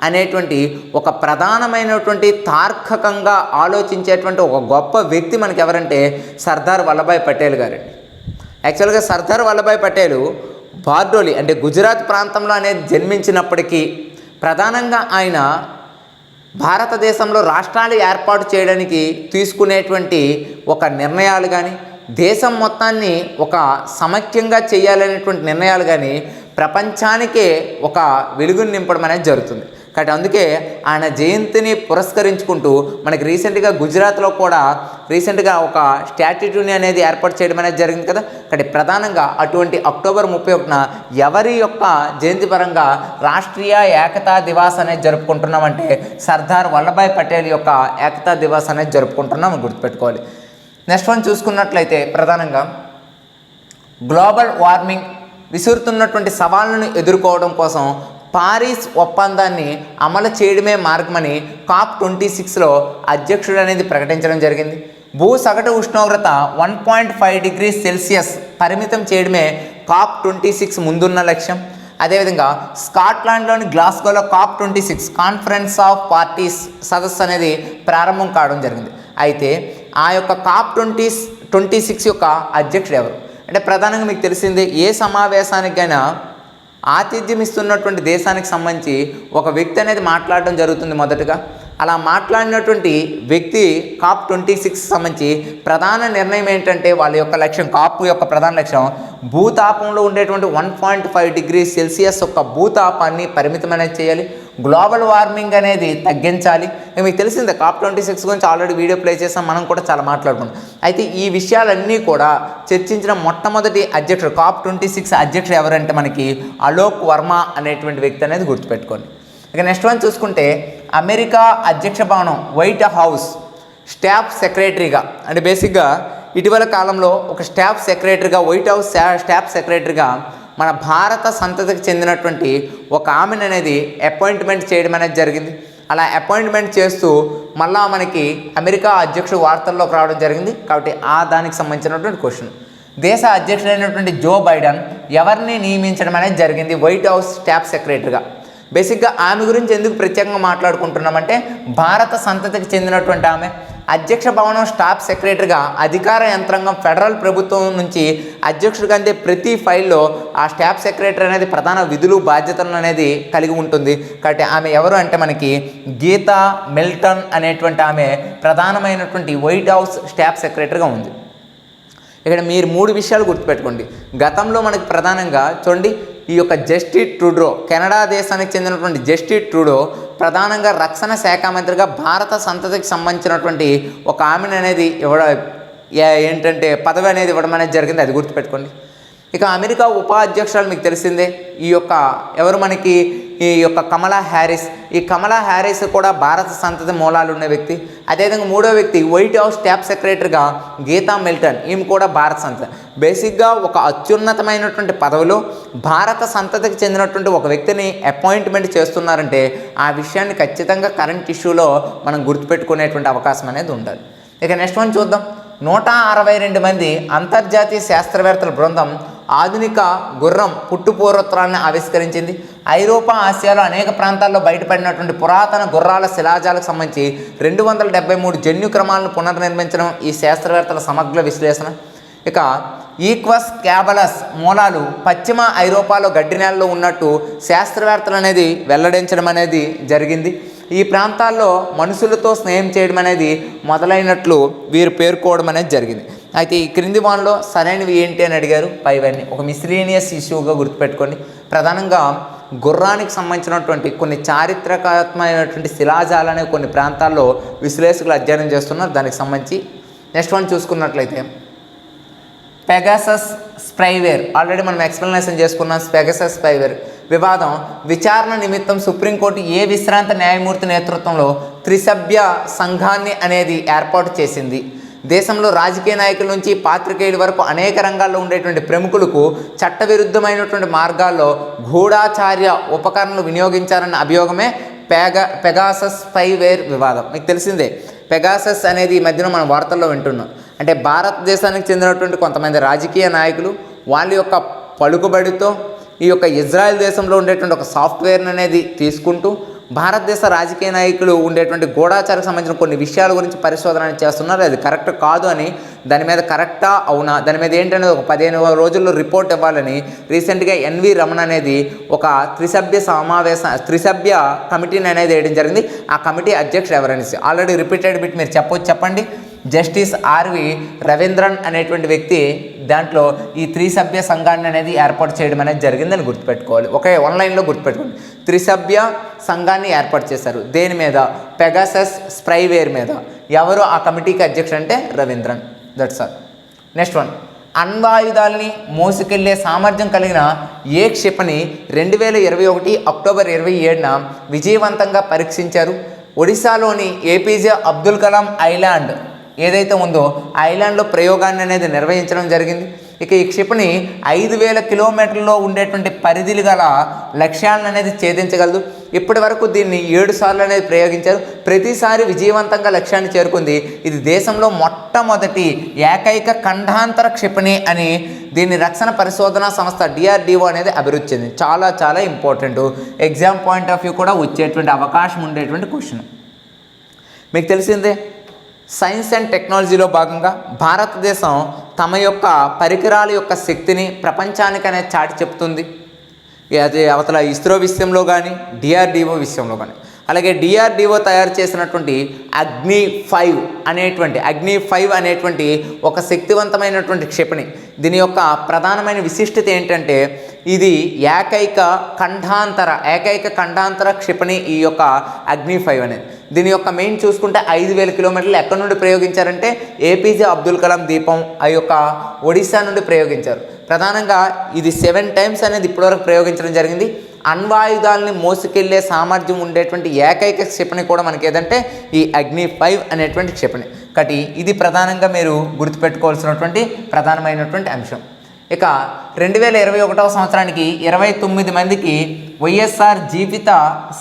అనేటువంటి ఒక ప్రధానమైనటువంటి తార్కికంగా ఆలోచించేటువంటి ఒక గొప్ప వ్యక్తి మనకి ఎవరంటే సర్దార్ వల్లభాయ్ పటేల్ గారండి. యాక్చువల్గా సర్దార్ వల్లభాయ్ పటేల్ బార్డోలి అంటే గుజరాత్ ప్రాంతంలో అనేది జన్మించినప్పటికీ ప్రధానంగా ఆయన భారతదేశంలో రాష్ట్రాలు ఏర్పాటు చేయడానికి తీసుకునేటువంటి ఒక నిర్ణయాలు కానీ దేశం మొత్తాన్ని ఒక సమైక్యంగా చేయాలనేటువంటి నిర్ణయాలు కానీ ప్రపంచానికే ఒక వెలుగుని నింపడం అనేది జరుగుతుంది. కాబట్టి అందుకే ఆయన జయంతిని పురస్కరించుకుంటూ మనకి రీసెంట్గా గుజరాత్లో కూడా రీసెంట్గా ఒక స్టాట్యూని అనేది ఏర్పాటు చేయడం అనేది జరిగింది కదా. కాబట్టి ప్రధానంగా అటువంటి అక్టోబర్ 31న ఎవరి యొక్క జయంతి పరంగా రాష్ట్రీయ ఏకతా దివాస్ అనేది జరుపుకుంటున్నామంటే సర్దార్ వల్లభాయ్ పటేల్ యొక్క ఏకతా దివాస్ అనేది జరుపుకుంటున్నాం, గుర్తుపెట్టుకోవాలి. నెక్స్ట్ వన్ చూసుకున్నట్లయితే ప్రధానంగా గ్లోబల్ వార్మింగ్ విసురుతున్నటువంటి సవాళ్ళను ఎదుర్కోవడం కోసం పారిస్ ఒప్పందాన్ని అమలు చేయడమే మార్గమని COP26లో అధ్యక్షుడు అనేది ప్రకటించడం జరిగింది. భూ సగటు ఉష్ణోగ్రత 1.5 డిగ్రీ సెల్సియస్ పరిమితం చేయడమే COP26 ముందున్న లక్ష్యం. అదేవిధంగా స్కాట్లాండ్లోని గ్లాస్గోలో COP26 కాన్ఫరెన్స్ ఆఫ్ పార్టీస్ సదస్సు అనేది ప్రారంభం కావడం జరిగింది. అయితే ఆ యొక్క COP26 యొక్క అధ్యక్షుడు ఎవరు అంటే ప్రధానంగా మీకు తెలిసిందే ఏ సమావేశానికైనా ఆతిథ్యం ఇస్తున్నటువంటి దేశానికి సంబంధించి ఒక వ్యక్తి అనేది మాట్లాడడం జరుగుతుంది మొదటగా. అలా మాట్లాడినటువంటి వ్యక్తి COP26 సంబంధించి ప్రధాన నిర్ణయం ఏంటంటే వాళ్ళ యొక్క లక్ష్యం COP యొక్క ప్రధాన లక్ష్యం భూతాపంలో ఉండేటువంటి 1.5 డిగ్రీ సెల్సియస్ యొక్క భూతాపాన్ని పరిమితం అనేది చేయాలి, గ్లోబల్ వార్మింగ్ అనేది తగ్గించాలి. మీకు తెలిసిందే COP26 గురించి ఆల్రెడీ వీడియో ప్లే చేసాం, మనం కూడా చాలా మాట్లాడుకున్నాం. అయితే ఈ విషయాలన్నీ కూడా చర్చించిన మొట్టమొదటి అధ్యక్షుడు COP26 అధ్యక్షుడు ఎవరంటే మనకి అలోక్ వర్మ అనేటువంటి వ్యక్తి అనేది గుర్తుపెట్టుకోండి. ఇక నెక్స్ట్ వన్ చూసుకుంటే అమెరికా అధ్యక్ష భవనం వైట్ హౌస్ స్టాఫ్ సెక్రటరీగా అంటే బేసిక్గా ఇటీవల కాలంలో ఒక స్టాఫ్ సెక్రటరీగా వైట్ హౌస్ స్టాఫ్ సెక్రటరీగా మన భారత సంతతికి చెందినటువంటి ఒక ఆమెను అనేది అపాయింట్మెంట్ చేయడం అనేది జరిగింది. అలా అపాయింట్మెంట్ చేస్తూ మళ్ళా మనకి అమెరికా అధ్యక్షుడు వార్తల్లోకి రావడం జరిగింది. కాబట్టి దానికి సంబంధించినటువంటి క్వశ్చన్, దేశ అధ్యక్షుడైనటువంటి జో బైడెన్ ఎవరిని నియమించడం అనేది జరిగింది వైట్ హౌస్ స్టాఫ్ సెక్రటరీగా. బేసిక్గా ఆమె గురించి ఎందుకు ప్రత్యేకంగా మాట్లాడుకుంటున్నామంటే భారత సంతతికి చెందినటువంటి ఆమె. అధ్యక్ష భవనం స్టాఫ్ సెక్రటరీగా అధికార యంత్రాంగం ఫెడరల్ ప్రభుత్వం నుంచి అధ్యక్షుడికి అందే ప్రతి ఫైల్లో ఆ స్టాఫ్ సెక్రటరీ అనేది ప్రధాన విధులు బాధ్యతలను అనేది కలిగి ఉంటుంది. కాబట్టి ఆమె ఎవరు అంటే మనకి గీతా మిల్టన్ అనేటువంటి ఆమె ప్రధానమైనటువంటి వైట్ హౌస్ స్టాఫ్ సెక్రటరీగా ఉంది. ఇక్కడ మీరు 3 విషయాలు గుర్తుపెట్టుకోండి. గతంలో మనకి ప్రధానంగా చూడండి, ఈ యొక్క జస్టిన్ ట్రూడో, కెనడా దేశానికి చెందినటువంటి జస్టిన్ ట్రూడో ప్రధానంగా రక్షణ శాఖ మంత్రిగా భారత సంతతికి సంబంధించినటువంటి ఒక ఆమెను అనేది ఏంటంటే పదవి అనేది ఇవ్వడం అనేది జరిగింది, అది గుర్తుపెట్టుకోండి. ఇక అమెరికా ఉపాధ్యక్షురాలు మీకు తెలిసిందే, ఈ యొక్క ఎవరు మనకి ఈ యొక్క కమలా హ్యారిస్. ఈ కమలా హ్యారిస్ కూడా భారత సంతతి మూలాలు ఉన్న వ్యక్తి. అదేవిధంగా 3వ వ్యక్తి వైట్ హౌస్ స్టాఫ్ సెక్రటరీగా గీతా మిల్టన్, ఈమె కూడా భారత సంతతి. బేసిక్గా ఒక అత్యున్నతమైనటువంటి పదవిలో భారత సంతతికి చెందినటువంటి ఒక వ్యక్తిని అపాయింట్మెంట్ చేస్తున్నారంటే ఆ విషయాన్ని ఖచ్చితంగా కరెంట్ ఇష్యూలో మనం గుర్తుపెట్టుకునేటువంటి అవకాశం అనేది ఉండాలి. ఇక నెక్స్ట్ వన్ చూద్దాం. 162 మంది అంతర్జాతీయ శాస్త్రవేత్తల బృందం ఆధునిక గుర్రం పుట్టుపూర్వోత్తరాలను ఆవిష్కరించింది. ఐరోపా, ఆసియాలో అనేక ప్రాంతాల్లో బయటపడినటువంటి పురాతన గుర్రాల శిలాజాలకు సంబంధించి 273 జన్యు క్రమాలను పునర్నిర్మించడం ఈ శాస్త్రవేత్తల సమగ్ర విశ్లేషణ. ఇక ఈక్వస్ క్యాబలస్ మూలాలు పశ్చిమ ఐరోపాలో గడ్డి నేలలో ఉన్నట్టు శాస్త్రవేత్తలు అనేది వెల్లడించడం అనేది జరిగింది. ఈ ప్రాంతాల్లో మనుషులతో స్నేహం చేయడం అనేది మొదలైనట్లు వీరు పేర్కోవడం అనేది జరిగింది. అయితే ఈ క్రింది వానిలో సరైనవి ఏంటి అని అడిగారు. పైవన్నీ ఒక మిస్లీనియస్ ఇష్యూగా గుర్తుపెట్టుకోండి. ప్రధానంగా గుర్రానికి సంబంధించినటువంటి కొన్ని చారిత్రకాత్మకమైనటువంటి శిలాజాలనే కొన్ని ప్రాంతాల్లో విశ్లేషకులు అధ్యయనం చేస్తున్నారు. దానికి సంబంధించి నెక్స్ట్ వన్ చూసుకున్నట్లయితే పెగాసస్ స్పైవేర్, ఆల్రెడీ మనం ఎక్స్ప్లెనేషన్ చేసుకున్నాం. పెగాసస్ స్పైవేర్ వివాదం విచారణ నిమిత్తం సుప్రీంకోర్టు ఏ విశ్రాంత న్యాయమూర్తి నేతృత్వంలో త్రిసభ్య సంఘాన్ని అనేది ఏర్పాటు చేసింది. దేశంలో రాజకీయ నాయకుల నుంచి పాత్రికేయుల వరకు అనేక రంగాల్లో ఉండేటువంటి ప్రముఖులకు చట్టవిరుద్ధమైనటువంటి మార్గాల్లో గూఢాచార్య ఉపకరణలు వినియోగించారన్న అభియోగమే పెగాసస్ స్పైవేర్ వివాదం. మీకు తెలిసిందే, పెగాసస్ అనేది ఈ మధ్యన మనం వార్తల్లో వింటున్నాం. అంటే భారతదేశానికి చెందినటువంటి కొంతమంది రాజకీయ నాయకులు వాళ్ళ యొక్క పలుకుబడితో ఈ యొక్క ఇజ్రాయెల్ దేశంలో ఉండేటువంటి ఒక సాఫ్ట్వేర్ని అనేది తీసుకుంటూ భారతదేశ రాజకీయ నాయకులు ఉండేటువంటి గూఢాచారకు సంబంధించిన కొన్ని విషయాల గురించి పరిశోధన చేస్తున్నారు. అది కరెక్ట్ కాదు అని, దాని మీద కరెక్టా అవునా, దాని మీద ఏంటనేది ఒక 15 రోజుల్లో రిపోర్ట్ ఇవ్వాలని రీసెంట్గా ఎన్వి రమణ అనేది ఒక త్రిసభ్య కమిటీని అనేది వేయడం జరిగింది. ఆ కమిటీ అధ్యక్షుడు ఎవరనేసి ఆల్రెడీ రిపీటెడ్ బిట్ మీరు చెప్పండి. జస్టిస్ ఆర్వి రవీంద్రన్ అనేటువంటి వ్యక్తి దాంట్లో ఈ త్రిసభ్య సంఘాన్ని అనేది ఏర్పాటు చేయడం అనేది జరిగిందని గుర్తుపెట్టుకోవాలి. ఒకే ఆన్లైన్లో గుర్తుపెట్టుకోండి. త్రిసభ్య సంఘాన్ని ఏర్పాటు చేశారు. దేని మీద? పెగాసస్ స్పైవేర్ మీద. ఎవరు ఆ కమిటీకి అధ్యక్షుడు అంటే Ravindran. That's all. Next one, అణ్వాయుధాలని మోసుకెళ్లే సామర్థ్యం కలిగిన ఏ క్షిపణి 2021 అక్టోబర్ 27న విజయవంతంగా పరీక్షించారు. ఒడిశాలోని ఏపీజే అబ్దుల్ కలాం ఐలాండ్ ఏదైతే ఉందో ఆ ఐలాండ్లో ప్రయోగాన్ని అనేది నిర్వహించడం జరిగింది. ఇక ఈ క్షిపణి 5000 కిలోమీటర్లలో ఉండేటువంటి పరిధిలు గల లక్ష్యాలను అనేది ఛేదించగలదు. ఇప్పటి వరకు దీన్ని 7 సార్లు అనేది ప్రయోగించారు. ప్రతిసారి విజయవంతంగా లక్ష్యాన్ని చేరుకుంది. ఇది దేశంలో మొట్టమొదటి ఏకైక ఖండాంతర క్షిపణి అని దీన్ని రక్షణ పరిశోధనా సంస్థ DRDO అనేది అభివృద్ధి చెందింది. చాలా చాలా important, exam point of view కూడా వచ్చేటువంటి అవకాశం ఉండేటువంటి క్వశ్చన్. మీకు తెలిసిందే, సైన్స్ అండ్ టెక్నాలజీలో భాగంగా భారతదేశం తమ యొక్క పరికరాల యొక్క శక్తిని ప్రపంచానికి అనేది చాటి చెప్తుంది. అది అవతల ఇస్రో విషయంలో కానీ DRDO విషయంలో కానీ. అలాగే DRDO తయారు చేసినటువంటి అగ్ని 5 అనేటువంటి ఒక శక్తివంతమైనటువంటి క్షిపణి. దీని యొక్క ప్రధానమైన విశిష్టత ఏంటంటే ఇది ఏకైక ఖండాంతర క్షిపణి ఈ యొక్క అగ్ని 5 అనేది. దీని యొక్క మెయిన్ చూసుకుంటే 5000 కిలోమీటర్లు ఎక్కడి నుండి ప్రయోగించారంటే ఏపీజే అబ్దుల్ కలాం ద్వీపం ఆ యొక్క ఒడిశా నుండి ప్రయోగించారు. ప్రధానంగా ఇది 7 టైమ్స్ అనేది ఇప్పటివరకు ప్రయోగించడం జరిగింది. అణ్వాయుధాలని మోసుకెళ్లే సామర్థ్యం ఉండేటువంటి ఏకైక క్షిపణి కూడా మనకి ఏదంటే ఈ అగ్ని 5 అనేటువంటి క్షిపణి. కాబట్టి ఇది ప్రధానంగా మీరు గుర్తుపెట్టుకోవాల్సినటువంటి ప్రధానమైనటువంటి అంశం. ఇక 2021వ సంవత్సరానికి 29 మందికి వైఎస్ఆర్ జీవిత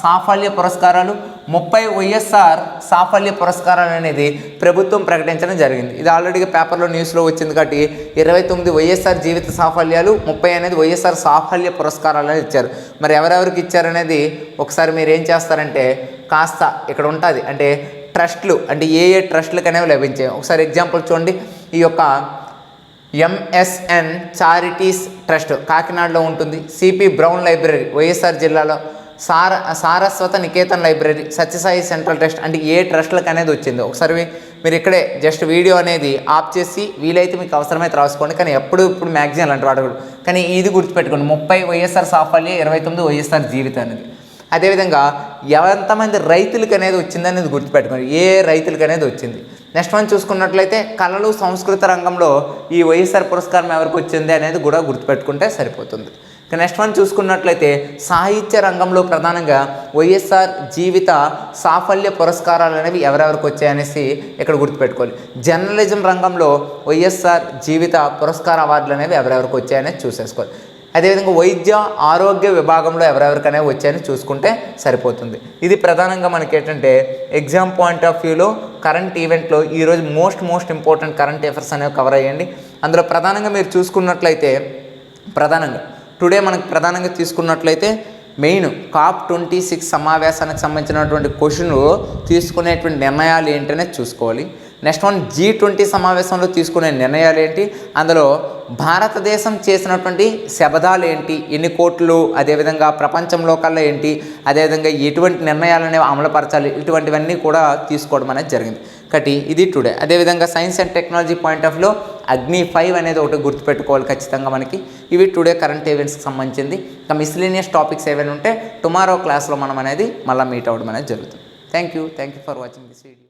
సాఫల్య పురస్కారాలు, 30 వైఎస్ఆర్ సాఫల్య పురస్కారాలు అనేది ప్రభుత్వం ప్రకటించడం జరిగింది. ఇది ఆల్రెడీ పేపర్లో న్యూస్లో వచ్చింది. కాబట్టి 29 వైఎస్ఆర్ జీవిత సాఫల్యాలు, 30 అనేది వైఎస్ఆర్ సాఫల్య పురస్కారాలు అనేది ఇచ్చారు. మరి ఎవరెవరికి ఇచ్చారనేది ఒకసారి మీరు ఏం చేస్తారంటే కాస్త ఇక్కడ ఉంటుంది, అంటే ట్రస్ట్లు అంటే ఏ ట్రస్ట్లకు అనేవి లభించాయి. ఒకసారి ఎగ్జాంపుల్ చూడండి. ఈ యొక్క ఎంఎస్ఎన్ చారిటీస్ ట్రస్ట్ కాకినాడలో ఉంటుంది. సిపి బ్రౌన్ లైబ్రరీ వైఎస్ఆర్ జిల్లాలో, Saraswata Niketan library, Sathya Sai central trust అంటే ఏ ట్రస్ట్లకు అనేది వచ్చింది. ఒకసారి మీరు ఇక్కడే జస్ట్ వీడియో అనేది ఆఫ్ చేసి వీలైతే మీకు అవసరమైతే రాసుకోండి. కానీ ఇప్పుడు మ్యాగజైన్ అలాంటి వాడకూడదు. కానీ ఇది గుర్తుపెట్టుకోండి, 30 వైఎస్ఆర్ సాఫల్య, 29 వైఎస్ఆర్ జీవితం అనేది. అదేవిధంగా ఎంతమంది రైతులకు అనేది వచ్చింది అనేది గుర్తుపెట్టుకోండి, ఏ రైతులకు అనేది వచ్చింది. నెక్స్ట్ మనం చూసుకున్నట్లయితే కళలు సంస్కృత రంగంలో ఈ వైఎస్ఆర్ పురస్కారం ఎవరికి వచ్చింది అనేది కూడా గుర్తుపెట్టుకుంటే సరిపోతుంది. నెక్స్ట్ మనం చూసుకున్నట్లయితే సాహిత్య రంగంలో ప్రధానంగా వైఎస్ఆర్ జీవిత సాఫల్య పురస్కారాలు అనేవి ఎవరెవరికి వచ్చాయనేసి ఇక్కడ గుర్తుపెట్టుకోవాలి. జర్నలిజం రంగంలో వైఎస్ఆర్ జీవిత పురస్కార అవార్డులు అనేవి ఎవరెవరికి వచ్చాయనేది చూసేసుకోవాలి. అదేవిధంగా వైద్య ఆరోగ్య విభాగంలో ఎవరెవరికనేవి వచ్చాయని చూసుకుంటే సరిపోతుంది. ఇది ప్రధానంగా మనకి ఏంటంటే ఎగ్జామ్ పాయింట్ ఆఫ్ వ్యూలో కరెంట్ ఈవెంట్లో ఈరోజు మోస్ట్ ఇంపార్టెంట్ కరెంట్ అఫైర్స్ అనేవి కవర్ అయ్యండి. అందులో ప్రధానంగా మీరు చూసుకున్నట్లయితే టుడే మనకు ప్రధానంగా తీసుకున్నట్లయితే మెయిన్ COP26 సమావేశానికి సంబంధించినటువంటి క్వశ్చన్లు తీసుకునేటువంటి నిర్ణయాలు ఏంటనేది చూసుకోవాలి. నెక్స్ట్ వన్ G20 సమావేశంలో తీసుకునే నిర్ణయాలు ఏంటి, అందులో భారతదేశం చేసినటువంటి శబదాలు ఏంటి, ఎన్ని కోట్లు, అదేవిధంగా ప్రపంచంలో కల్లా ఏంటి, అదేవిధంగా ఎటువంటి నిర్ణయాలు అనేవి అమలుపరచాలి, ఇటువంటివన్నీ కూడా తీసుకోవడం అనేది జరిగింది. కాబట్టి ఇది టుడే. అదేవిధంగా science and technology point of వ్యూలో అగ్ని 5 అనేది ఒకటి గుర్తుపెట్టుకోవాలి ఖచ్చితంగా మనకి. ఇవి టుడే కరెంట్ ఈవెంట్స్కి సంబంధించింది. ఇంకా మిస్లీనియస్ టాపిక్స్ ఏవైనా ఉంటే టుమారో క్లాస్లో మనం అనేది మళ్ళీ మీట్ అవ్వడం అనేది జరుగుతుంది. Thank you for watching this video.